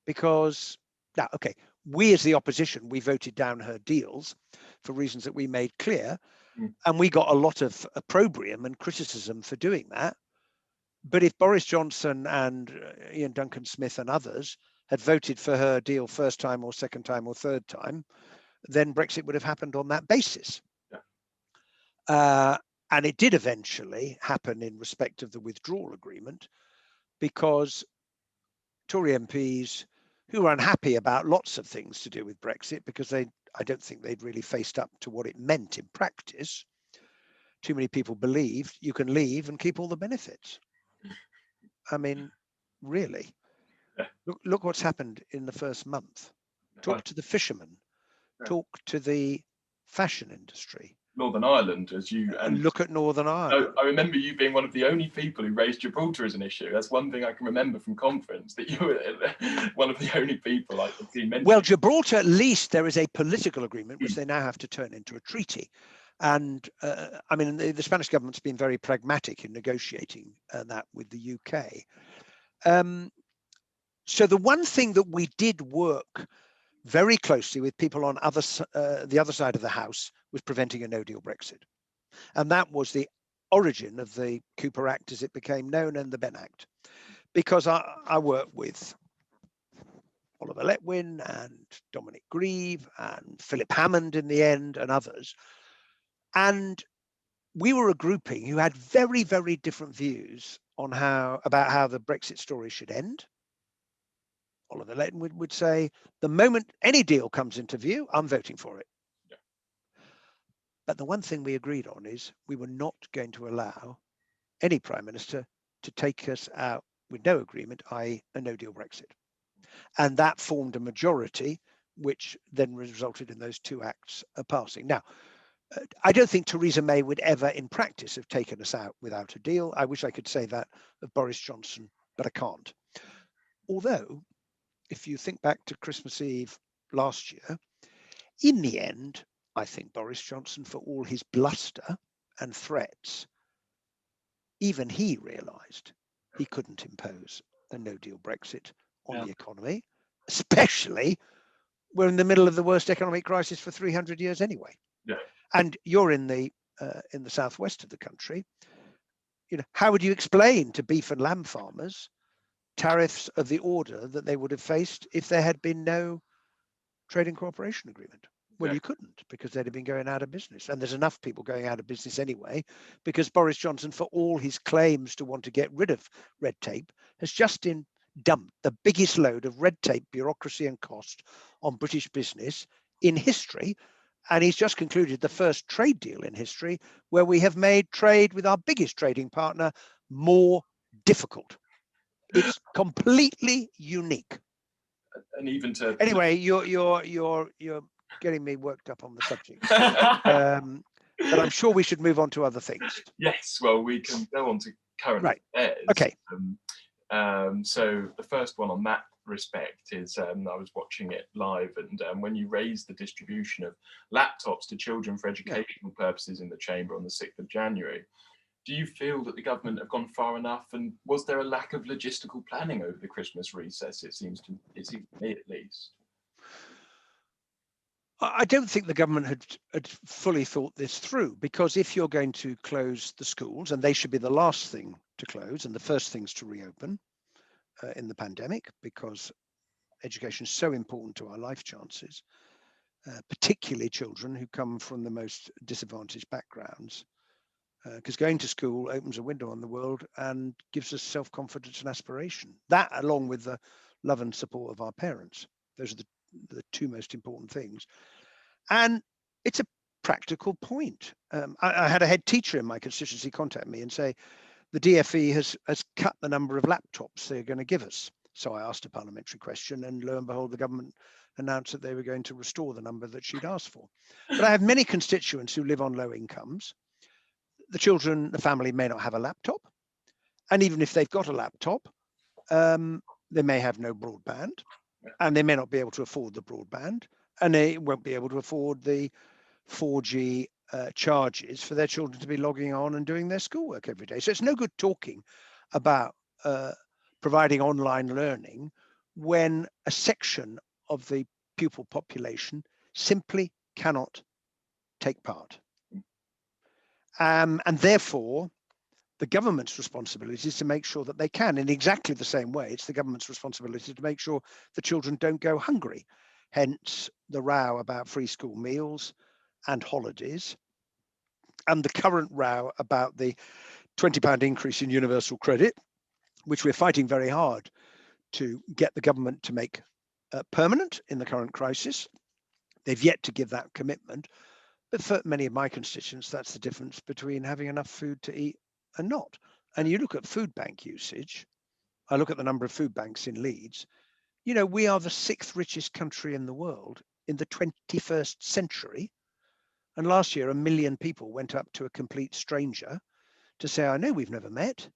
Because, now, okay, we as the opposition, we voted down her deals for reasons that we made clear, and we got a lot of opprobrium and criticism for doing that. But if Boris Johnson and Ian Duncan Smith and others had voted for her deal first time or second time or third time, then Brexit would have happened on that basis. And it did eventually happen in respect of the withdrawal agreement, because Tory MPs who were unhappy about lots of things to do with Brexit, because I don't think they'd really faced up to what it meant in practice. Too many people believed you can leave and keep all the benefits. I mean, really, look what's happened in the first month. Talk to the fishermen, talk to the fashion industry. Northern Ireland, as you and look at Northern Ireland. I remember you being one of the only people who raised Gibraltar as an issue. That's one thing I can remember from conference, that you were one of the only people I could see mentioned. Well, Gibraltar, at least there is a political agreement which they now have to turn into a treaty. And I mean, the Spanish government's been very pragmatic in negotiating that with the UK. So the one thing that we did work very closely with people on the other side of the house was preventing a no-deal Brexit. And that was the origin of the Cooper Act, as it became known, and the Benn Act. Because I worked with Oliver Letwin and Dominic Grieve and Philip Hammond in the end, and others. And we were a grouping who had very, very different views on about how the Brexit story should end. Oliver Letwin would say, the moment any deal comes into view, I'm voting for it. Yeah. But the one thing we agreed on is we were not going to allow any Prime Minister to take us out with no agreement, i.e. a no-deal Brexit. And that formed a majority, which then resulted in those two acts passing. Now, I don't think Theresa May would ever in practice have taken us out without a deal. I wish I could say that of Boris Johnson, but I can't. Although, if you think back to Christmas Eve last year, in the end, I think Boris Johnson, for all his bluster and threats, even he realised he couldn't impose a no-deal Brexit on the economy, especially we're in the middle of the worst economic crisis for 300 years anyway. Yeah. And you're in the southwest of the country. You know, how would you explain to beef and lamb farmers tariffs of the order that they would have faced if there had been no trading cooperation agreement? Well, you couldn't, because they'd have been going out of business. And there's enough people going out of business anyway, because Boris Johnson, for all his claims to want to get rid of red tape, has just dumped the biggest load of red tape, bureaucracy and cost on British business in history. And he's just concluded the first trade deal in history where we have made trade with our biggest trading partner more difficult. It's completely unique. And even to anyway, you're getting me worked up on the subject. But I'm sure we should move on to other things. Yes, well, we can go on to current affairs. Okay. So the first one on that respect is I was watching it live, and when you raised the distribution of laptops to children for educational purposes in the Chamber on the 6th of January, do you feel that the government have gone far enough, and was there a lack of logistical planning over the Christmas recess? It seems to me, at least. I don't think the government had fully thought this through, because if you're going to close the schools, and they should be the last thing to close and the first things to reopen in the pandemic, because education is so important to our life chances, particularly children who come from the most disadvantaged backgrounds, because going to school opens a window on the world and gives us self-confidence and aspiration. That, along with the love and support of our parents, those are the two most important things. And it's a practical point. I had a head teacher in my constituency contact me and say, the DfE has cut the number of laptops they're going to give us. So I asked a parliamentary question, and lo and behold, the government announced that they were going to restore the number that she'd asked for. But I have many constituents who live on low incomes. The children, the family may not have a laptop. And even if they've got a laptop, they may have no broadband, and they may not be able to afford the broadband, and they won't be able to afford the 4G charges for their children to be logging on and doing their schoolwork every day. So it's no good talking about providing online learning when a section of the pupil population simply cannot take part. And therefore, the government's responsibility is to make sure that they can. In exactly the same way, it's the government's responsibility to make sure the children don't go hungry. Hence the row about free school meals and holidays. and the current row about the £20 increase in universal credit, which we're fighting very hard to get the government to make permanent in the current crisis. They've yet to give that commitment. But for many of my constituents, that's the difference between having enough food to eat and not. And you look at food bank usage, I look at the number of food banks in Leeds, you know, we are the 6th richest country in the world in the 21st century. And last year, 1 million people went up to a complete stranger to say, I know we've never met,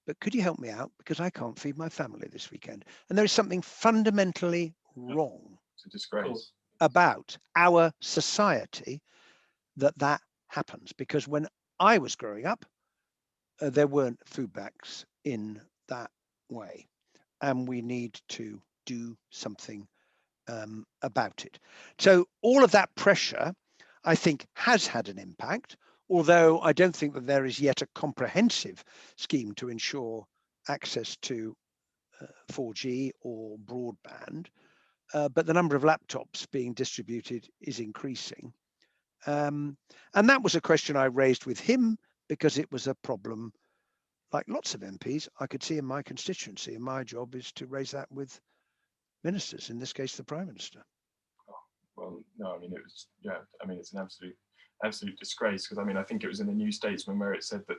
but could you help me out? Because I can't feed my family this weekend. And there is something fundamentally wrong. It's a disgrace. About our society that happens. Because when I was growing up, there weren't food banks in that way. And we need to do something about it. So all of that pressure, I think, has had an impact, although I don't think that there is yet a comprehensive scheme to ensure access to 4G or broadband. But the number of laptops being distributed is increasing. And that was a question I raised with him because it was a problem, like lots of MPs, I could see in my constituency. And my job is to raise that with ministers, in this case, the Prime Minister. Well, no, I mean, it was, yeah, I mean, it's an absolute disgrace, because I mean, I think it was in the New Statesman where it said that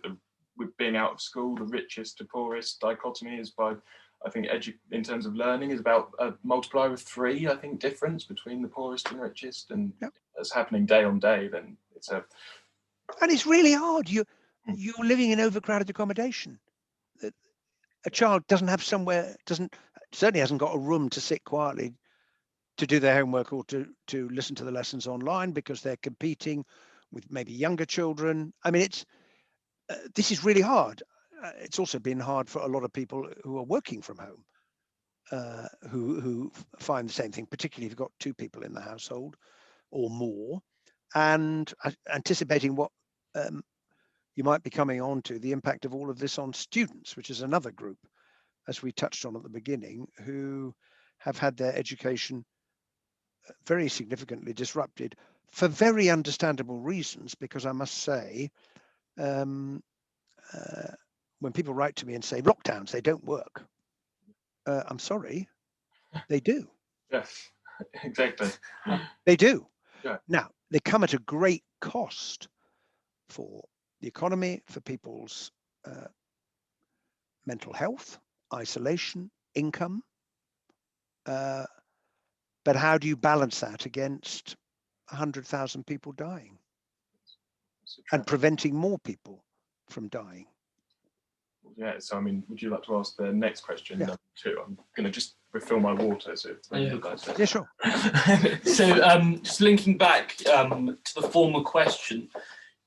with being out of school, the richest to poorest dichotomy is by, I think, in terms of learning is about a multiplier of 3, I think, difference between the poorest and richest, and it's happening day on day. Then it's a, and it's really hard. You're living in overcrowded accommodation. A child doesn't have somewhere, certainly hasn't got a room to sit quietly to do their homework or to listen to the lessons online because they're competing with maybe younger children. I mean, this is really hard. It's also been hard for a lot of people who are working from home, who find the same thing, particularly if you've got 2 people in the household or more, and anticipating what you might be coming on to, the impact of all of this on students, which is another group, as we touched on at the beginning, who have had their education very significantly disrupted for very understandable reasons, because I must say, when people write to me and say lockdowns, they don't work, I'm sorry, they do. yes, exactly. They do. Yeah. Now, they come at a great cost for the economy, for people's mental health, isolation, income. But how do you balance that against 100,000 people dying and preventing more people from dying? Yeah, so I mean, would you like to ask the next question? Yeah. Number 2. I'm going to just refill my water. So yeah, sure. So just linking back to the former question,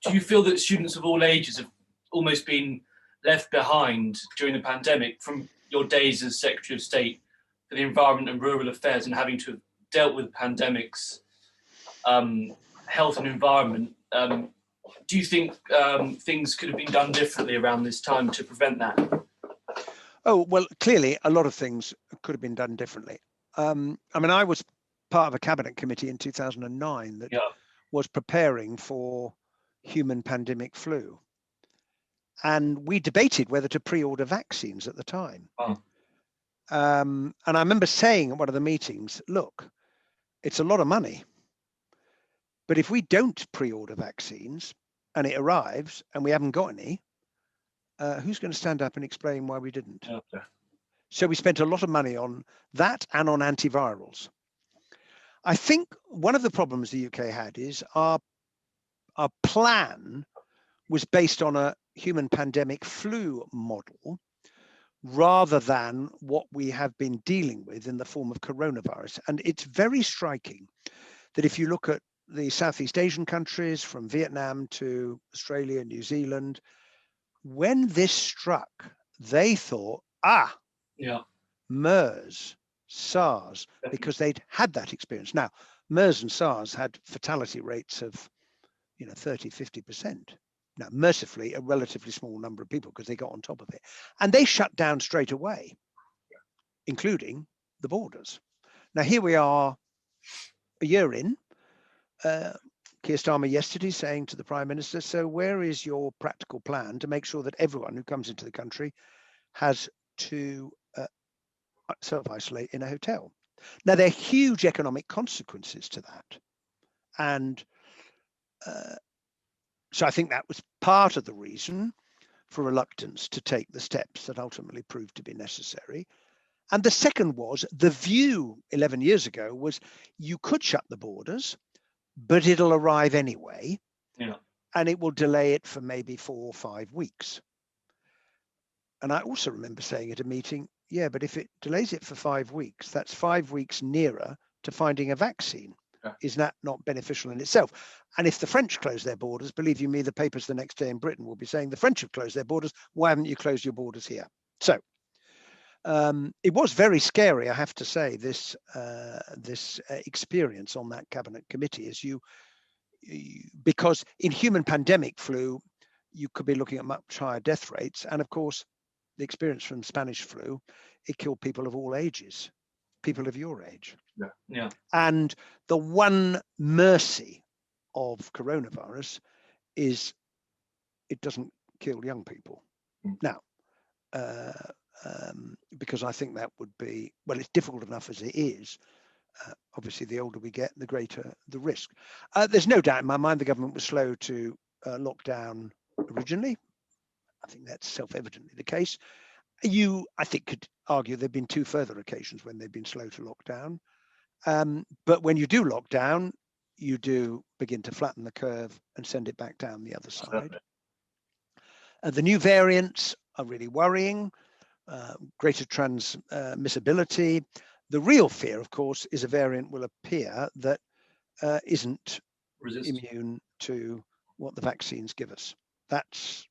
do you feel that students of all ages have almost been left behind during the pandemic from your days as Secretary of State for the Environment and Rural Affairs and having to have dealt with pandemics, health and environment? Do you think things could have been done differently around this time to prevent that? Oh, well, clearly a lot of things could have been done differently. I mean, I was part of a cabinet committee in 2009 that was preparing for human pandemic flu. And we debated whether to pre-order vaccines at the time. Wow. And I remember saying at one of the meetings, look, it's a lot of money, but if we don't pre-order vaccines and it arrives and we haven't got any, who's going to stand up and explain why we didn't? Yeah. So we spent a lot of money on that and on antivirals. I think one of the problems the UK had is our plan was based on a human pandemic flu model rather than what we have been dealing with in the form of coronavirus. And it's very striking that if you look at the Southeast Asian countries, from Vietnam to Australia, New Zealand, when this struck, they thought, MERS, SARS, because they'd had that experience. Now, MERS and SARS had fatality rates of 30, 50%. Now, mercifully, a relatively small number of people because they got on top of it. And they shut down straight away, including the borders. Now, here we are a year in, Keir Starmer yesterday saying to the Prime Minister, so where is your practical plan to make sure that everyone who comes into the country has to self-isolate in a hotel? Now, there are huge economic consequences to that. And so I think that was part of the reason for reluctance to take the steps that ultimately proved to be necessary. And the second was the view 11 years ago was you could shut the borders, but it'll arrive anyway. Yeah. And it will delay it for maybe 4 or 5 weeks. And I also remember saying at a meeting, yeah, but if it delays it for 5 weeks, that's 5 weeks nearer to finding a vaccine. Yeah. Is that not beneficial in itself? And if the French close their borders, believe you me, the papers the next day in Britain will be saying the French have closed their borders. Why haven't you closed your borders here? So it was very scary, I have to say, this experience on that cabinet committee, as because in human pandemic flu, you could be looking at much higher death rates. And of course, the experience from Spanish flu, it killed people of all ages, people of your age. Yeah. Yeah. And the one mercy of coronavirus is it doesn't kill young people. Now, because I think that would be, well, it's difficult enough as it is. Obviously, the older we get, the greater the risk. There's no doubt in my mind the government was slow to lock down originally. I think that's self-evidently the case. I think, could argue there have been 2 further occasions when they've been slow to lock down. But when you do lock down, you do begin to flatten the curve and send it back down the other side. The new variants are really worrying, greater transmissibility. The real fear, of course, is a variant will appear that isn't immune to what the vaccines give us. That's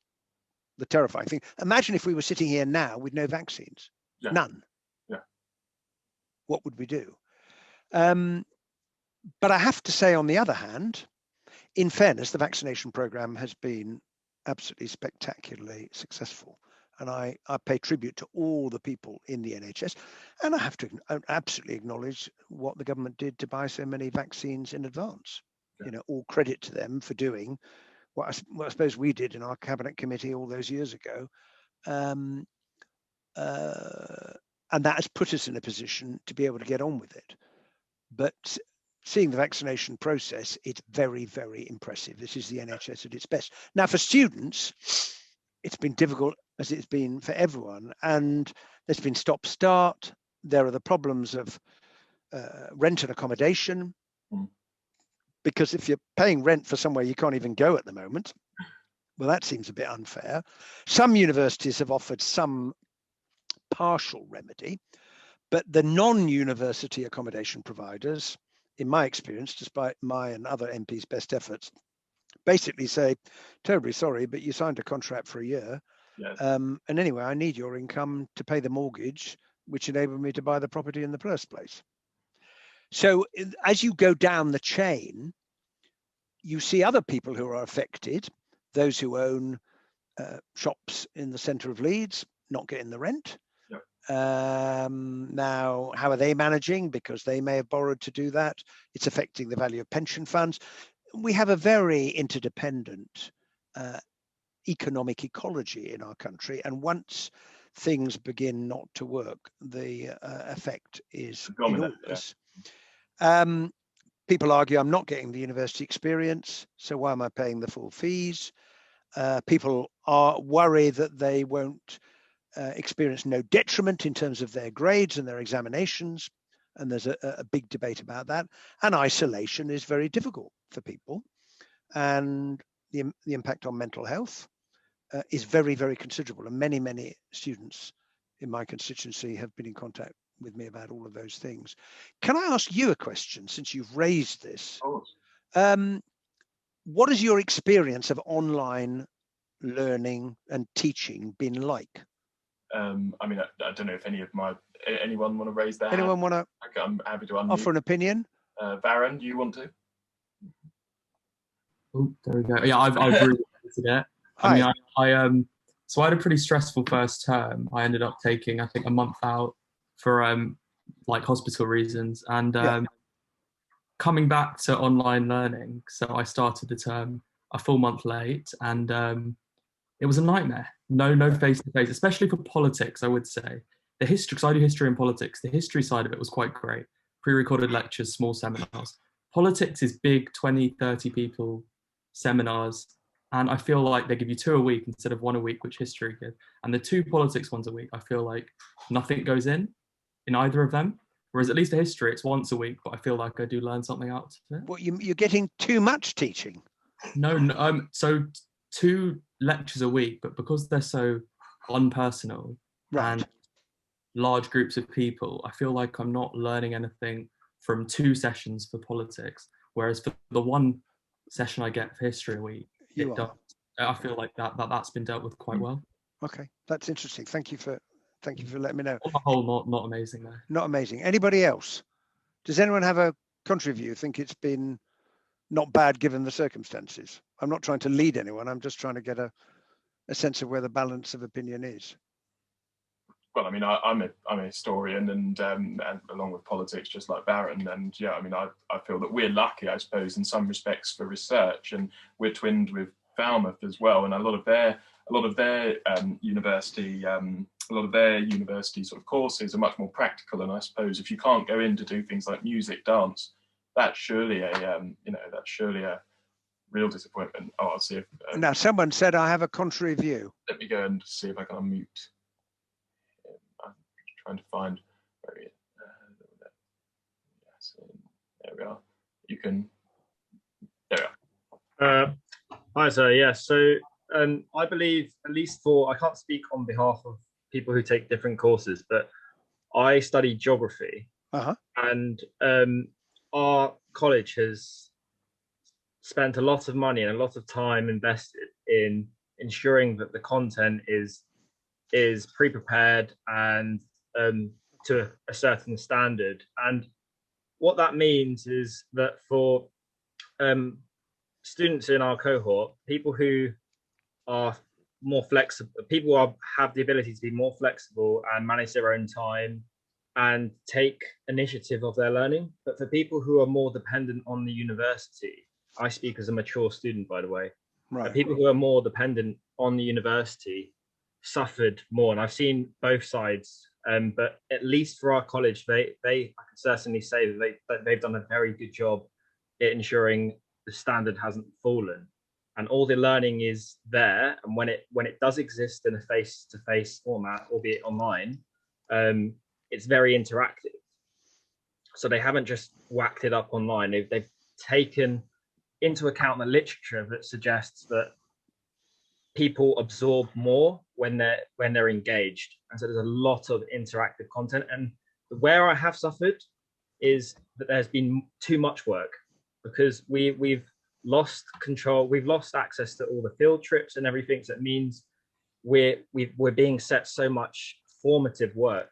the terrifying thing. Imagine if we were sitting here now with no vaccines, none. Yeah. What would we do? But I have to say, on the other hand, in fairness, the vaccination program has been absolutely spectacularly successful. And I pay tribute to all the people in the NHS. And I have to absolutely acknowledge what the government did to buy so many vaccines in advance. Yeah. You know, all credit to them for doing what I suppose we did in our cabinet committee all those years ago. And that has put us in a position to be able to get on with it. But seeing the vaccination process, it's very, very impressive. This is the NHS at its best. Now, for students, it's been difficult, as it's been for everyone. And there's been stop-start. There are the problems of rent and accommodation. Because if you're paying rent for somewhere you can't even go at the moment, well, that seems a bit unfair. Some universities have offered some partial remedy, but the non-university accommodation providers, in my experience, despite my and other MPs' best efforts, basically say, terribly sorry, but you signed a contract for a year. Yes. And anyway, I need your income to pay the mortgage, which enabled me to buy the property in the first place. So as you go down the chain, you see other people who are affected, those who own shops in the centre of Leeds, not getting the rent. Yep. Now, how are they managing? Because they may have borrowed to do that. It's affecting the value of pension funds. We have a very interdependent economic ecology in our country. And once things begin not to work, the effect is enormous. Yeah. People argue I'm not getting the university experience, so why am I paying the full fees? People are worried that they won't experience no detriment in terms of their grades and their examinations, and there's a big debate about that. And isolation is very difficult for people, and the impact on mental health is very, very considerable. And many, many students in my constituency have been in contact with me about all of those things. Can I ask you a question, since you've raised this? What has your experience of online learning and teaching been like? I mean, I don't know if anyone want to raise their Anyone hand? want to I'm happy to unmute. offer an opinion? Varun, do you want to? Oh, there we go. Yeah, I've really wanted it. Hi. I mean, so I had a pretty stressful first term. I ended up taking, I think, a month out for like hospital reasons, and coming back to online learning, so I started the term a full month late, and it was a nightmare. No face-to-face, especially for politics, I would say. The history, because I do history and politics, the history side of it was quite great. Pre-recorded lectures, small seminars. Politics is big, 20, 30 people seminars, and I feel like they give you 2 a week instead of 1 a week, which history did. And the 2 politics ones a week, I feel like nothing goes in either of them. Whereas at least a history, it's once a week, but I feel like I do learn something out of it. What, you're getting too much teaching? No, so 2 lectures a week, but because they're so unpersonal and large groups of people, I feel like I'm not learning anything from 2 sessions for politics. Whereas for the 1 session I get for history a week, I feel like that's been dealt with quite well. Okay, that's interesting. Thank you for letting me know. On the whole, not amazing though. Not amazing. Anybody else? Does anyone have a contrary view? Think it's been not bad given the circumstances? I'm not trying to lead anyone. I'm just trying to get a sense of where the balance of opinion is. Well, I mean, I'm a historian, and along with politics, just like Baron, and yeah, I mean, I feel that we're lucky, I suppose, in some respects for research, and we're twinned with Falmouth as well, and a lot of their university sort of courses are much more practical, and I suppose if you can't go in to do things like music, dance, that's surely a real disappointment. Oh, I'll see if now someone said I have a contrary view. Let me go and see if I can unmute. I'm trying to find where he is. Yes, there we are. You can. There we are. Hi, sir. Yes. So I believe, at least I can't speak on behalf of people who take different courses, but I study geography, and our college has spent a lot of money and a lot of time invested in ensuring that the content is pre-prepared and to a certain standard. And what that means is that for students in our cohort, people who are more flexible, have the ability to be more flexible and manage their own time and take initiative of their learning. But for people who are more dependent on the university, I speak as a mature student, by the way, people who are more dependent on the university suffered more. And I've seen both sides, but at least for our college, I can certainly say that they've done a very good job at ensuring the standard hasn't fallen, and all the learning is there. And when it does exist in a face-to-face format, albeit online, it's very interactive. So they haven't just whacked it up online. They've taken into account the literature that suggests that people absorb more when they're engaged, and so there's a lot of interactive content. And where I have suffered is that there's been too much work, because we've lost control, we've lost access to all the field trips and everything. So it means we're being set so much formative work,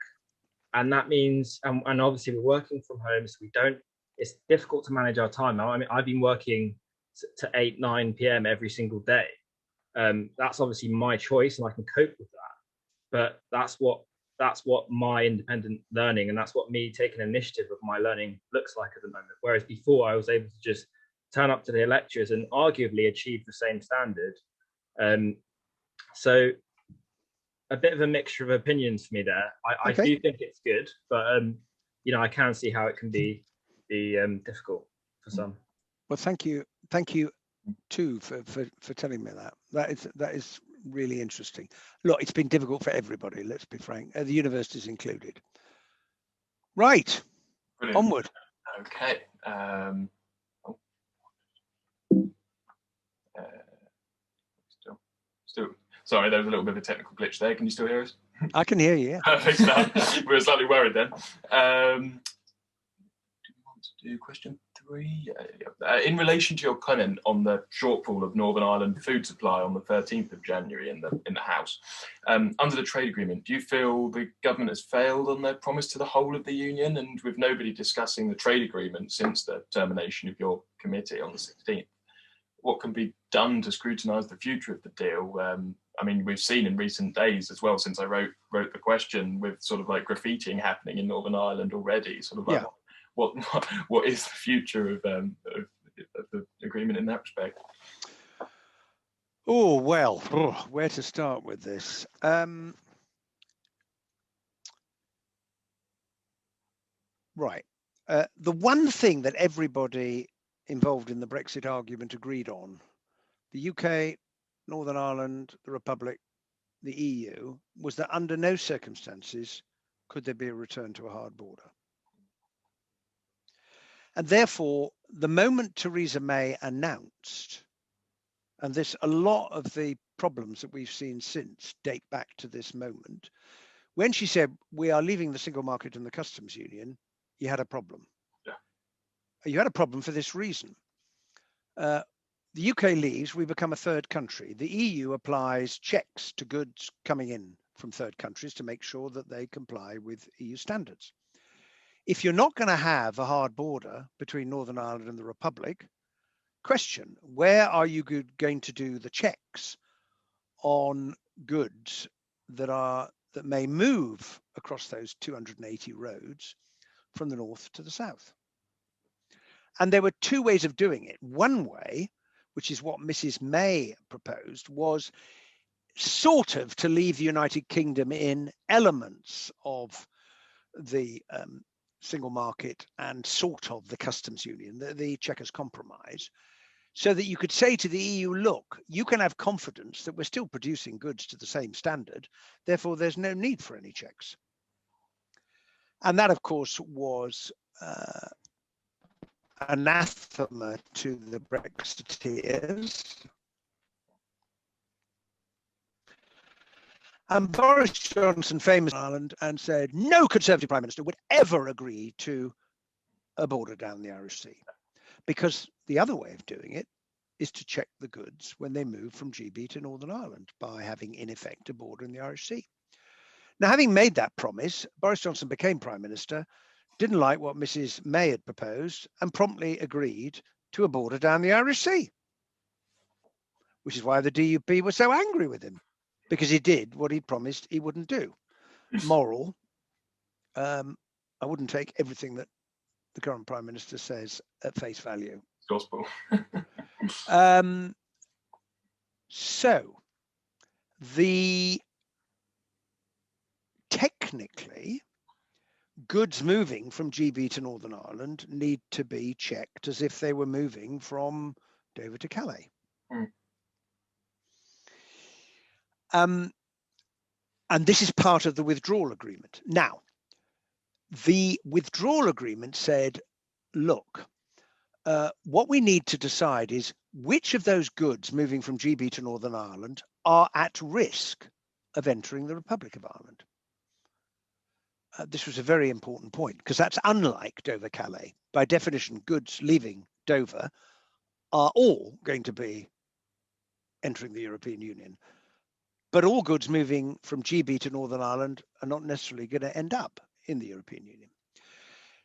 and that means and obviously we're working from home, so it's difficult to manage our time. I mean, I've been working to 8-9 p.m. every single day. That's obviously my choice, and I can cope with that. But that's what my independent learning, and that's what me taking initiative of my learning looks like at the moment. Whereas before, I was able to just turn up to the lectures and arguably achieve the same standard. So a bit of a mixture of opinions for me there. I do think it's good, but I can see how it can be difficult for some. Well, thank you too for telling me that. That is really interesting. Look, it's been difficult for everybody, let's be frank, the universities included. Right. Brilliant. Onward. Okay. Still. Sorry, there was a little bit of a technical glitch there. Can you still hear us? I can hear you. Yeah. Perfect. We were slightly worried then. Do we want to do question 3? In relation to your comment on the shortfall of Northern Ireland food supply on the 13th of January in the House, under the trade agreement, do you feel the government has failed on their promise to the whole of the union? And with nobody discussing the trade agreement since the termination of your committee on the 16th, what can be done to scrutinise the future of the deal? I mean, we've seen in recent days as well, since I wrote the question, with sort of like graffitiing happening in Northern Ireland already, sort of like what is the future of the agreement in that respect? Oh, well, where to start with this? Right. The one thing that everybody involved in the Brexit argument agreed on, the UK, Northern Ireland, the Republic, the EU, was that under no circumstances could there be a return to a hard border. And therefore, the moment Theresa May announced, and a lot of the problems that we've seen since date back to this moment, when she said, we are leaving the single market and the customs union, you had a problem. Yeah. You had a problem for this reason. The UK leaves, we become a third country. The EU applies checks to goods coming in from third countries to make sure that they comply with EU standards. If you're not going to have a hard border between Northern Ireland and the Republic, question, where are you going to do the checks on goods that may move across those 280 roads from the north to the south? And there were two ways of doing it. One way, which is what Mrs. May proposed, was sort of to leave the United Kingdom in elements of the single market and sort of the customs union, the Chequers Compromise, so that you could say to the EU, look, you can have confidence that we're still producing goods to the same standard, therefore there's no need for any checks. And that, of course, was anathema to the Brexiteers. And Boris Johnson famously in Ireland and said no Conservative Prime Minister would ever agree to a border down the Irish Sea, because the other way of doing it is to check the goods when they move from GB to Northern Ireland by having, in effect, a border in the Irish Sea. Now, having made that promise, Boris Johnson became Prime Minister, didn't like what Mrs. May had proposed, and promptly agreed to a border down the Irish Sea, which is why the DUP were so angry with him, because he did what he'd promised he wouldn't do. Moral, I wouldn't take everything that the current Prime Minister says at face value. Gospel. So, technically, goods moving from GB to Northern Ireland need to be checked as if they were moving from Dover to Calais. And this is part of the withdrawal agreement. Now, the withdrawal agreement said, look, what we need to decide is which of those goods moving from GB to Northern Ireland are at risk of entering the Republic of Ireland. This was a very important point, because that's unlike Dover-Calais. By definition, goods leaving Dover are all going to be entering the European Union. But all goods moving from GB to Northern Ireland are not necessarily going to end up in the European Union.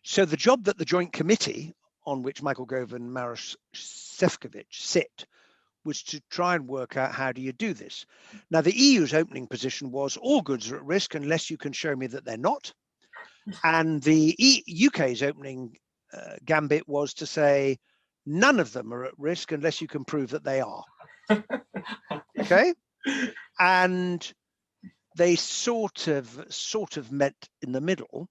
So the job that the Joint Committee, on which Michael Gove and Maroš Šefčovič sit, was to try and work out how do you do this. Now, the EU's opening position was all goods are at risk unless you can show me that they're not. And the UK's opening gambit was to say none of them are at risk unless you can prove that they are. Okay? And they sort of met in the middle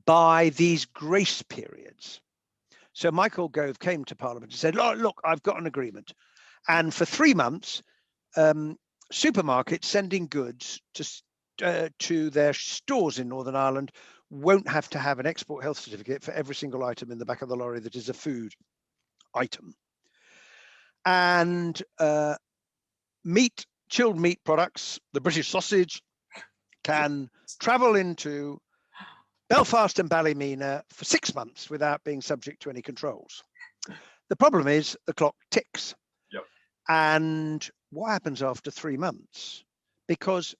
by these grace periods. So Michael Gove came to Parliament and said, look, I've got an agreement. And for 3 months, supermarkets sending goods to their stores in Northern Ireland won't have to have an export health certificate for every single item in the back of the lorry that is a food item. And chilled meat products, the British sausage, can travel into Belfast and Ballymena for 6 months without being subject to any controls. The problem is the clock ticks. Yep. And what happens after 3 months? Because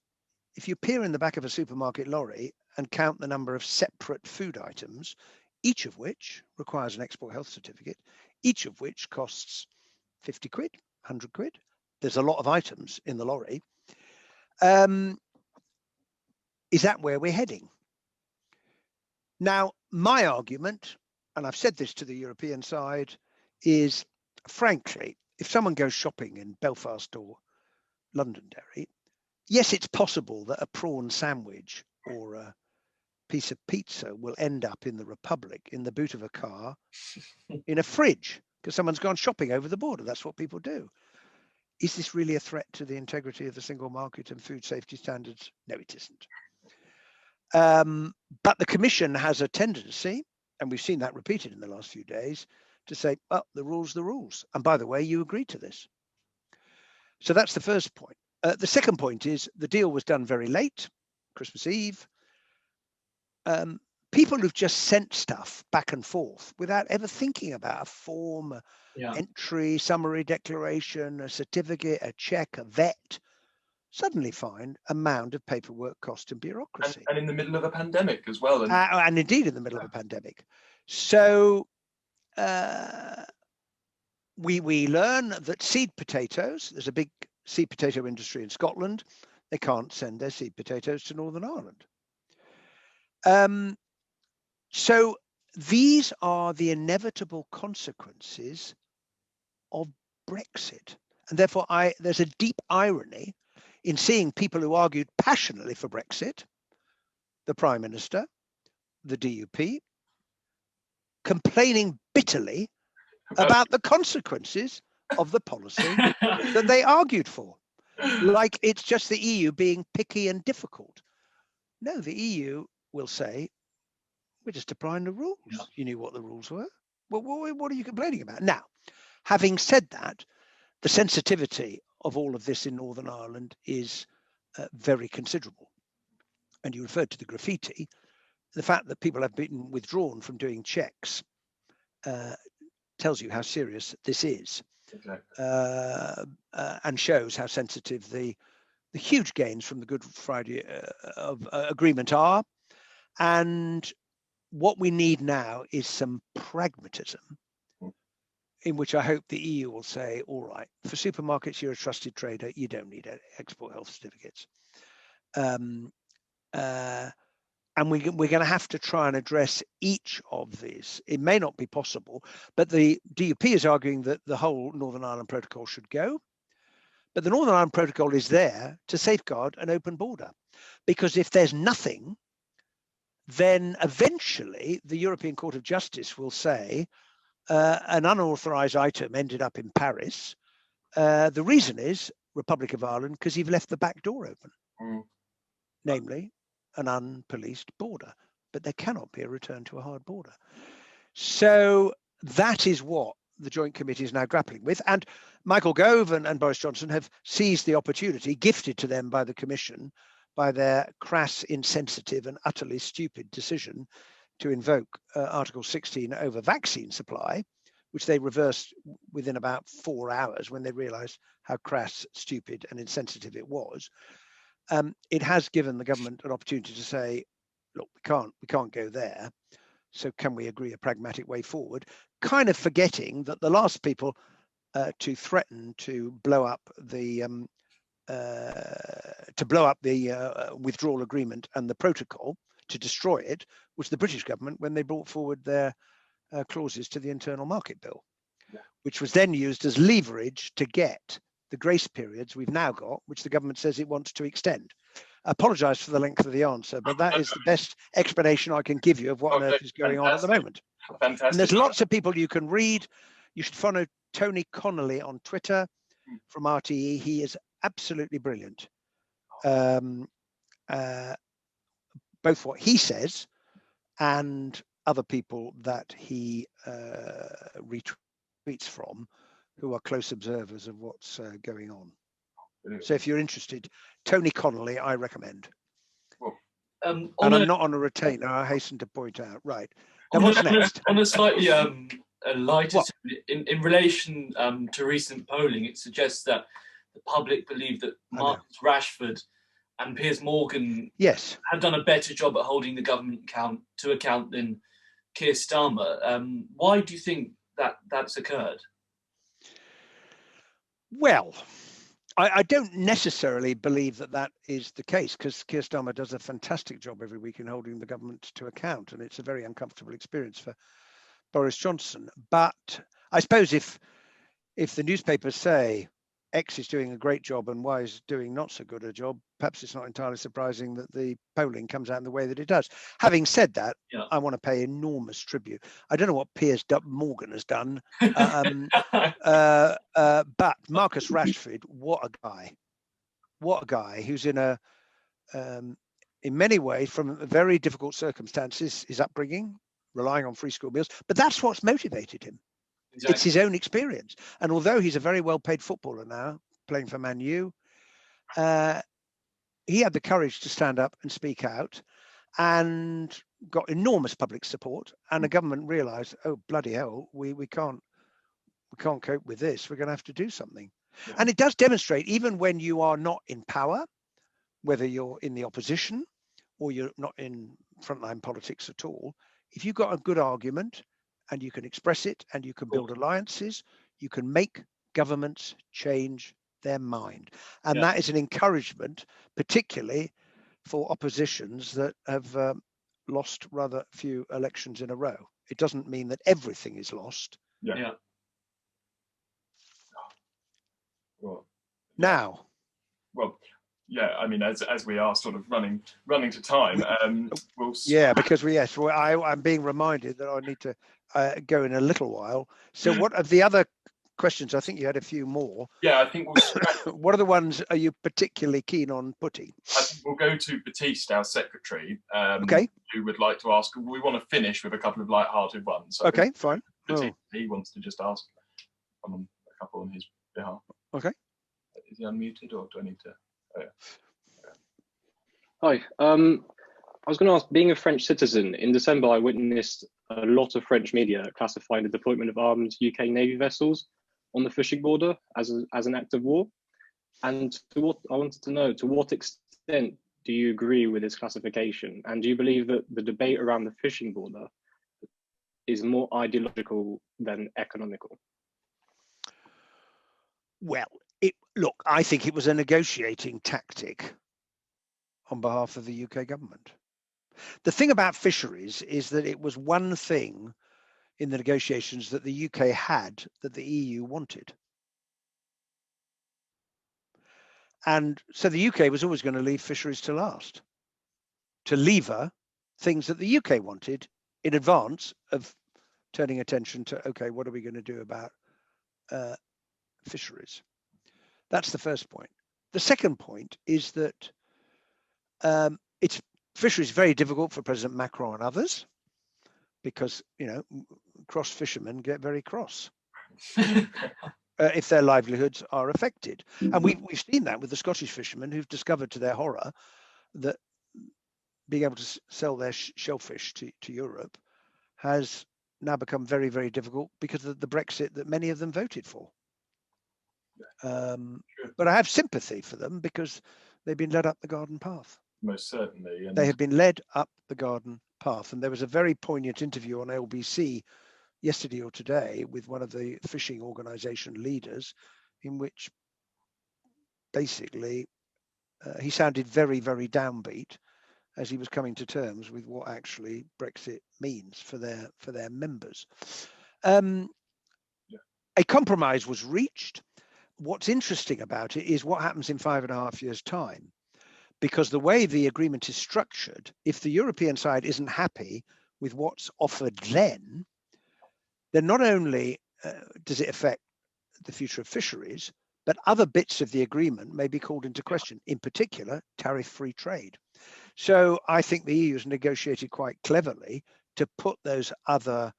if you peer in the back of a supermarket lorry and count the number of separate food items, each of which requires an export health certificate, each of which costs 50 quid, 100 quid. There's a lot of items in the lorry. Is that where we're heading? Now, my argument and I've said this to the European side, is frankly, if someone goes shopping in Belfast or Londonderry, yes, it's possible that a prawn sandwich or a piece of pizza will end up in the Republic in the boot of a car in a fridge because someone's gone shopping over the border. That's what people do. Is this really a threat to the integrity of the single market and food safety standards? No, it isn't. But the Commission has a tendency, and we've seen that repeated in the last few days, to say, well, the rules, the rules. And by the way, you agreed to this. So that's the first point. The second point is the deal was done very late, Christmas Eve. People who've just sent stuff back and forth without ever thinking about a form, entry, summary declaration, a certificate, a check, a vet, suddenly find a mound of paperwork, cost and bureaucracy. And in the middle of a pandemic as well. And indeed in the middle of a pandemic. So we learn that seed potatoes, there's a big seed potato industry in Scotland. They can't send their seed potatoes to Northern Ireland. So these are the inevitable consequences of Brexit. And therefore, there's a deep irony in seeing people who argued passionately for Brexit, the Prime Minister, the DUP, complaining bitterly about the consequences of the policy that they argued for. Like it's just the EU being picky and difficult. No, the EU will say, we're just applying the rules. Yeah. You knew what the rules were. Well, what are you complaining about? Now, having said that, the sensitivity of all of this in Northern Ireland is very considerable. And you referred to the graffiti. The fact that people have been withdrawn from doing checks tells you how serious this is. Exactly. And shows how sensitive the huge gains from the Good Friday agreement are. And what we need now is some pragmatism, in which I hope the EU will say, all right, for supermarkets, you're a trusted trader, you don't need export health certificates. And we're going to have to try and address each of these. It may not be possible, but the DUP is arguing that the whole Northern Ireland Protocol should go. But the Northern Ireland Protocol is there to safeguard an open border. Because if there's nothing, then eventually the European Court of Justice will say an unauthorized item ended up in Paris. The reason is Republic of Ireland, because you've left the back door open, namely an unpoliced border, but there cannot be a return to a hard border. So that is what the Joint Committee is now grappling with. And Michael Gove and Boris Johnson have seized the opportunity gifted to them by the Commission by their crass, insensitive and utterly stupid decision to invoke Article 16 over vaccine supply, which they reversed within about 4 hours when they realized how crass, stupid and insensitive it was. It has given the government an opportunity to say, look, we can't go there. So can we agree a pragmatic way forward? Kind of forgetting that the last people to threaten to blow up the withdrawal agreement and the protocol, to destroy it, was the British government when they brought forward their clauses to the Internal Market Bill, which was then used as leverage to get the grace periods we've now got, which the government says it wants to extend. I apologise for the length of the answer, but that is the best explanation I can give you of what on earth is going on at the moment. Fantastic. And there's lots of people you can read. You should follow Tony Connolly on Twitter from RTE. He is absolutely brilliant. Both what he says and other people that he retweets from, who are close observers of what's going on. So if you're interested, Tony Connolly, I recommend. And I'm not on a retainer, I hasten to point out. Right. Now what's next? On a slightly lighter, in relation to recent polling, it suggests that the public believe that Marcus Rashford and Piers Morgan have done a better job at holding the government to account than Keir Starmer. Why do you think that's occurred? Well, I don't necessarily believe that is the case, because Keir Starmer does a fantastic job every week in holding the government to account, and it's a very uncomfortable experience for Boris Johnson. But I suppose if the newspapers say X is doing a great job and Y is doing not so good a job, perhaps it's not entirely surprising that the polling comes out in the way that it does. Having said that, Yeah. I want to pay enormous tribute. I don't know what Piers Morgan has done, but Marcus Rashford, what a guy! What a guy who's in in many ways, from very difficult circumstances, his upbringing, relying on free school meals, but that's what's motivated him. Exactly. It's his own experience. And although he's a very well-paid footballer now, playing for Man U, he had the courage to stand up and speak out, and got enormous public support. And the government realised, oh bloody hell, we can't cope with this. We're going to have to do something. Yeah. And it does demonstrate, even when you are not in power, whether you're in the opposition or you're not in frontline politics at all, if you've got a good argument and you can express it and you can build alliances, you can make governments change their mind. And that is an encouragement, particularly for oppositions that have lost rather few elections in a row. It doesn't mean that everything is lost. Yeah. Well, now. Well, yeah, I mean, as we are sort of running to time, because I'm being reminded that I need to go in a little while. So what are the other questions? I think you had a few more. Yeah, I think what are the ones are you particularly keen on putting? I think we'll go to Baptiste, our secretary, okay, who would like to ask. We want to finish with a couple of light-hearted ones. So okay, fine. Baptiste, he wants to just ask a couple on his behalf. Okay. Is he unmuted, or do I need to? Oh, yeah. Hi. I was going to ask, being a French citizen, in December I witnessed a lot of French media classifying the deployment of armed UK Navy vessels on the fishing border as an act of war. And I wanted to know, to what extent do you agree with this classification? And do you believe that the debate around the fishing border is more ideological than economical? Well, look, I think it was a negotiating tactic on behalf of the UK government. The thing about fisheries is that it was one thing in the negotiations that the UK had that the EU wanted. And so the UK was always going to leave fisheries to last, to lever things that the UK wanted in advance of turning attention to, okay, what are we going to do about fisheries? That's the first point. The second point is that fisheries is very difficult for President Macron and others because, cross fishermen get very cross if their livelihoods are affected. And we've seen that with the Scottish fishermen who've discovered to their horror that being able to sell their shellfish to Europe has now become very, very difficult because of the Brexit that many of them voted for. But I have sympathy for them because they've been led up the garden path. Most certainly. They have been led up the garden path. And there was a very poignant interview on LBC yesterday or today with one of the fishing organization leaders in which basically he sounded very, very downbeat as he was coming to terms with what actually Brexit means for their members. A compromise was reached. What's interesting about it is what happens in 5.5 years' time. Because the way the agreement is structured, if the European side isn't happy with what's offered then not only does it affect the future of fisheries, but other bits of the agreement may be called into question, in particular, tariff-free trade. So I think the EU has negotiated quite cleverly to put those other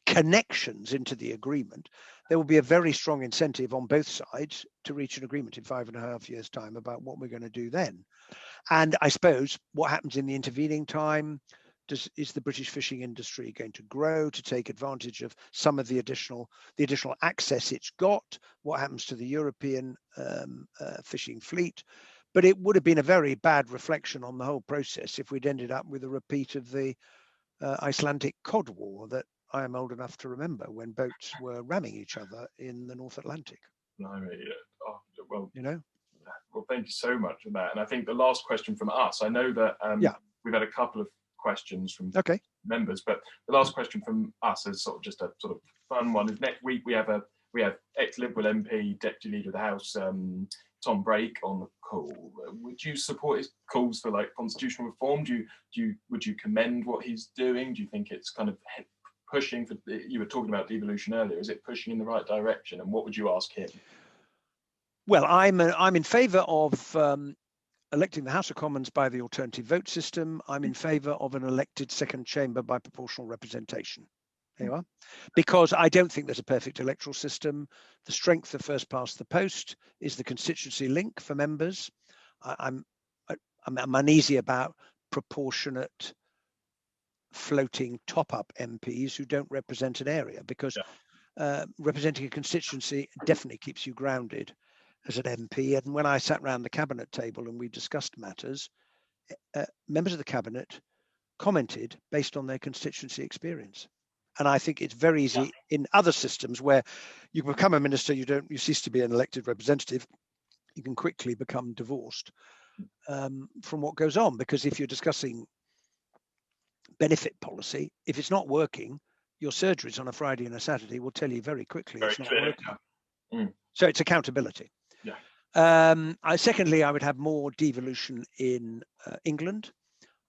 connections into the agreement. There will be a very strong incentive on both sides to reach an agreement in 5.5 years' time about what we're going to do then. And I suppose what happens in the intervening time, is the British fishing industry going to grow to take advantage of some of the additional access it's got? What happens to the European fishing fleet? But it would have been a very bad reflection on the whole process if we'd ended up with a repeat of the Icelandic cod war that I am old enough to remember, when boats were ramming each other in the North Atlantic. Well, thank you so much for that. And I think the last question from us, I know that we've had a couple of questions from members. But the last question from us is sort of just a sort of fun one. Is next week we have ex-Liberal MP, Deputy Leader of the House, Tom Brake on the call. Would you support his calls for like constitutional reform? Would you commend what he's doing? Do you think it's kind of pushing for? You were talking about devolution earlier. Is it pushing in the right direction? And what would you ask him? Well, I'm in favour of electing the House of Commons by the alternative vote system. I'm in favour of an elected second chamber by proportional representation. There you are. Because I don't think there's a perfect electoral system. The strength of first past the post is the constituency link for members. I'm uneasy about proportionate floating top-up MPs who don't represent an area, because representing a constituency definitely keeps you grounded as an MP. And when I sat round the cabinet table and we discussed matters, members of the cabinet commented based on their constituency experience. And I think it's very easy in other systems where you become a minister, you cease to be an elected representative, you can quickly become divorced from what goes on. Because if you're discussing benefit policy, if it's not working, your surgeries on a Friday and a Saturday will tell you very quickly it's not working. So it's accountability. Secondly, I would have more devolution in England.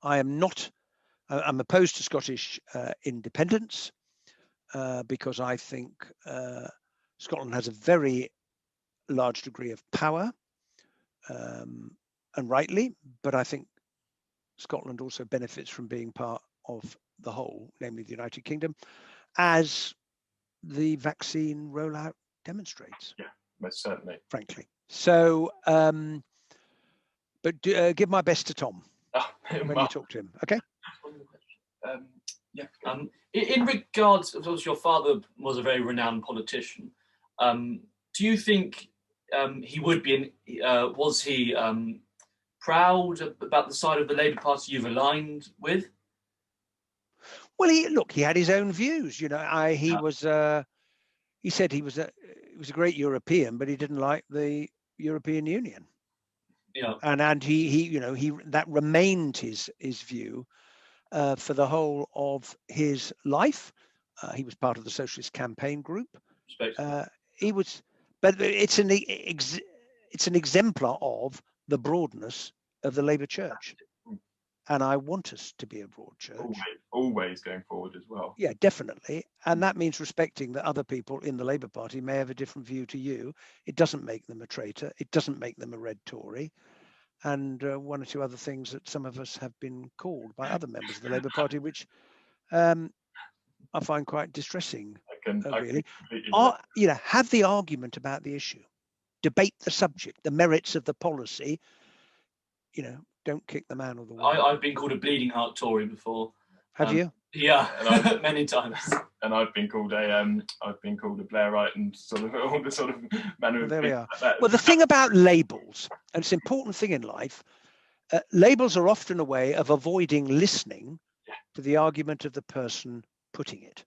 I'm opposed to Scottish independence because I think Scotland has a very large degree of power, and rightly, but I think Scotland also benefits from being part of the whole, namely the United Kingdom, as the vaccine rollout demonstrates. Yeah, most certainly. Frankly. So, but give my best to Tom when you talk to him, okay? In regards, of course, your father was a very renowned politician. Do you think he would be? Was he proud about the side of the Labour Party you've aligned with? Well, he had his own views. You know, he said he was a great European, but he didn't like the European Union. Yeah, and he that remained his view for the whole of his life. He was part of the Socialist Campaign Group. He was, but it's an exemplar of the broadness of the Labour Church, and I want us to be a broad church. Always going forward as well. Yeah, definitely, and that means respecting that other people in the Labour Party may have a different view to you. It doesn't make them a traitor. It doesn't make them a red Tory. And one or two other things that some of us have been called by other members of the Labour Party, which I find quite distressing. Really, have the argument about the issue, debate the subject, the merits of the policy. Don't kick the man or the woman. I've been called a bleeding heart Tory before. Have you? Yeah, many times. And I've been called a Blairite and sort of all the sort of manner. Well, there we are. Well, the thing about labels, and it's an important thing in life, labels are often a way of avoiding listening to the argument of the person putting it,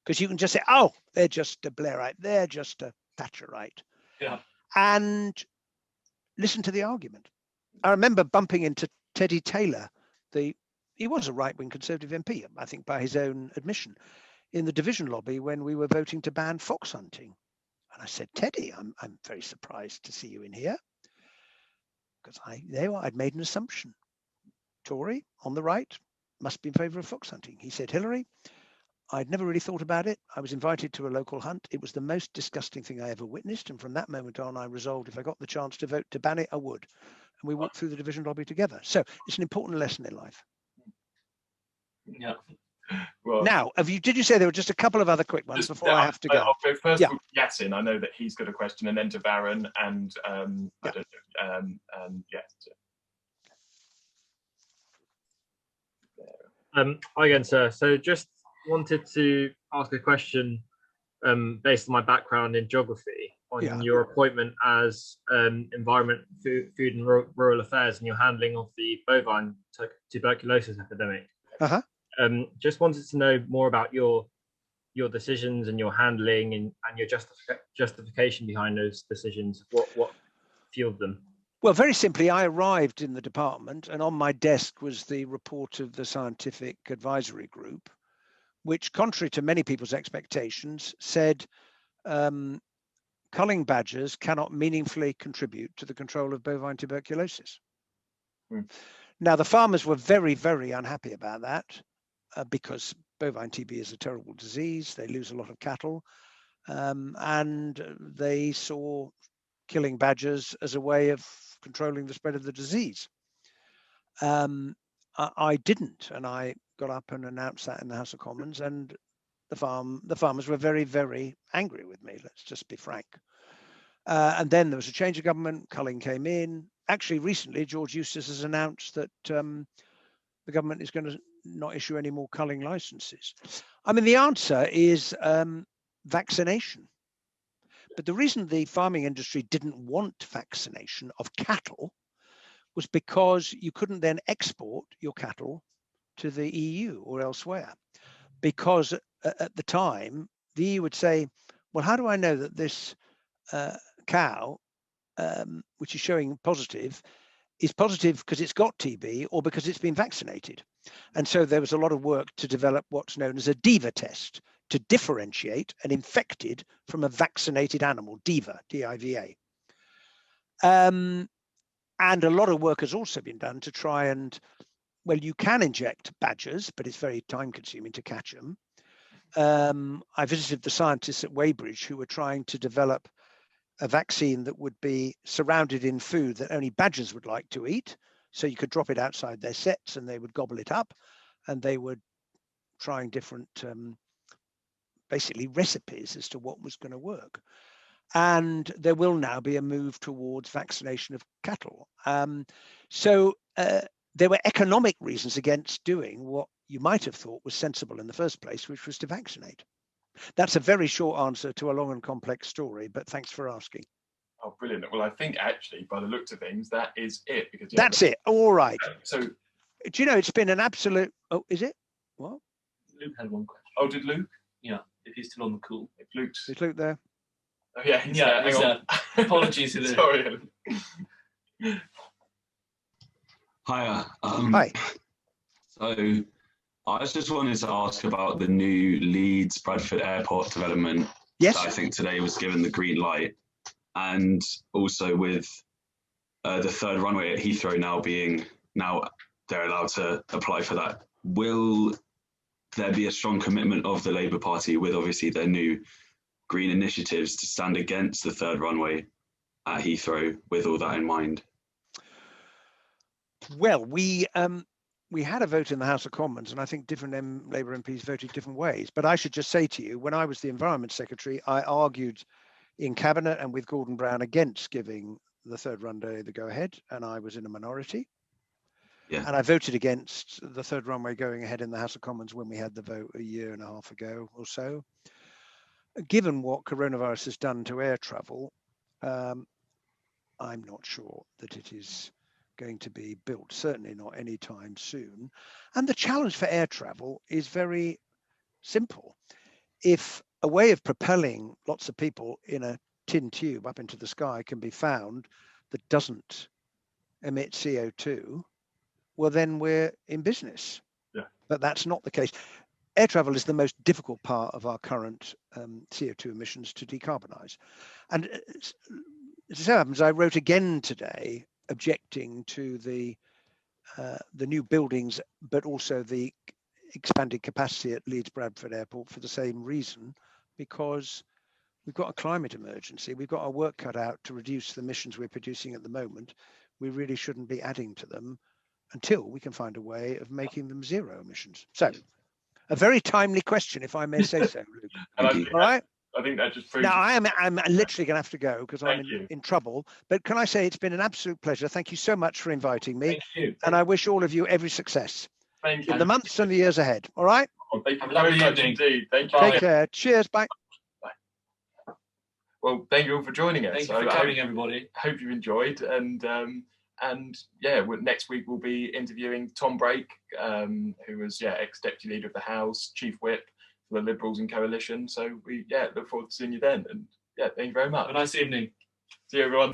because you can just say, "Oh, they're just a Blairite, they're just a Thatcherite," and listen to the argument. I remember bumping into Teddy Taylor, he was a right-wing Conservative MP, I think by his own admission, in the division lobby when we were voting to ban fox hunting. And I said, Teddy, I'm very surprised to see you in here, because I'd made an assumption. Tory on the right must be in favour of fox hunting. He said, Hillary, I'd never really thought about it. I was invited to a local hunt. It was the most disgusting thing I ever witnessed. And from that moment on, I resolved if I got the chance to vote to ban it, I would. And we walked through the division lobby together. So it's an important lesson in life. Yeah. Well, now, did you say there were just a couple of other quick ones before I have to go? I'll go first to Yasin. I know that he's got a question, and then to Baron, and I don't know, and Hi again, sir. So just wanted to ask a question based on my background in geography on your appointment as Environment, Food and Rural Affairs and your handling of the bovine tuberculosis epidemic. Just wanted to know more about your decisions and your handling and your justification behind those decisions. What fueled them? Well, very simply, I arrived in the department and on my desk was the report of the Scientific Advisory Group, which, contrary to many people's expectations, said culling badgers cannot meaningfully contribute to the control of bovine tuberculosis. Now, the farmers were very, very unhappy about that because bovine TB is a terrible disease. They lose a lot of cattle, and they saw killing badgers as a way of controlling the spread of the disease. I didn't, and I got up and announced that in the House of Commons, and the farmers were very, very angry with me, let's just be frank. And then there was a change of government, culling came in. Actually, recently, George Eustice has announced that the government is going to not issue any more culling licenses. I mean, the answer is vaccination. But the reason the farming industry didn't want vaccination of cattle was because you couldn't then export your cattle to the EU or elsewhere. Because at the time, the EU would say, well, how do I know that this cow, which is showing positive, is positive because it's got TB or because it's been vaccinated? And so there was a lot of work to develop what's known as a DIVA test to differentiate an infected from a vaccinated animal, DIVA, D-I-V-A. And a lot of work has also been done to try and, well, you can inject badgers, but it's very time consuming to catch them. I visited the scientists at Weybridge who were trying to develop a vaccine that would be surrounded in food that only badgers would like to eat. So you could drop it outside their sets and they would gobble it up, and they were trying different, basically recipes as to what was going to work. And there will now be a move towards vaccination of cattle. So there were economic reasons against doing what you might have thought was sensible in the first place, which was to vaccinate. That's a very short answer to a long and complex story, but thanks for asking. Oh, brilliant. Well, I think actually, by the looks of things, that is it. Because that's it. All right. So, do you know, it's been an absolute... Oh, is it? What? Luke had one question. Oh, did Luke? Yeah, if he's still on the call. If Luke's... Is Luke there? Oh, yeah. He's yeah, hang on. Apologies. Sorry. Hiya. Hi. So I just wanted to ask about the new Leeds Bradford Airport development. Yes. That I think today was given the green light, and also with the third runway at Heathrow now they're allowed to apply for that. Will there be a strong commitment of the Labour Party with obviously their new green initiatives to stand against the third runway at Heathrow with all that in mind? Well, we had a vote in the House of Commons, and I think different Labour MPs voted different ways. But I should just say to you, when I was the Environment Secretary, I argued in Cabinet and with Gordon Brown against giving the third runway the go-ahead, and I was in a minority. Yeah. And I voted against the third runway going ahead in the House of Commons when we had the vote a year and a half ago or so. Given what coronavirus has done to air travel, I'm not sure that it is going to be built, certainly not anytime soon. And the challenge for air travel is very simple. If a way of propelling lots of people in a tin tube up into the sky can be found that doesn't emit CO2, well, then we're in business. Yeah. But that's not the case. Air travel is the most difficult part of our current CO2 emissions to decarbonize. And it so happens, I wrote again today objecting to the new buildings, but also the expanded capacity at Leeds Bradford Airport for the same reason, because we've got a climate emergency. We've got our work cut out to reduce the emissions we're producing at the moment. We really shouldn't be adding to them until we can find a way of making them zero emissions. So, a very timely question, if I may say so, Luke. All right. I think that just proves. Now, I'm literally going to have to go because I'm you. in trouble. But can I say it's been an absolute pleasure. Thank you so much for inviting me. Thank you. And I wish all of you every success Thank you. in the months and the years ahead. All right. Oh, thank you Have a lovely very much evening. indeed. Thank you. Take care. Cheers. Bye. Well, thank you all for joining us. Thank you for coming, everybody. Hope you've enjoyed, and yeah, next week we'll be interviewing Tom Brake, who was ex-deputy leader of the House, chief whip for the Liberals and Coalition. So we look forward to seeing you then, and thank you very much. Have a nice evening. See you, everyone.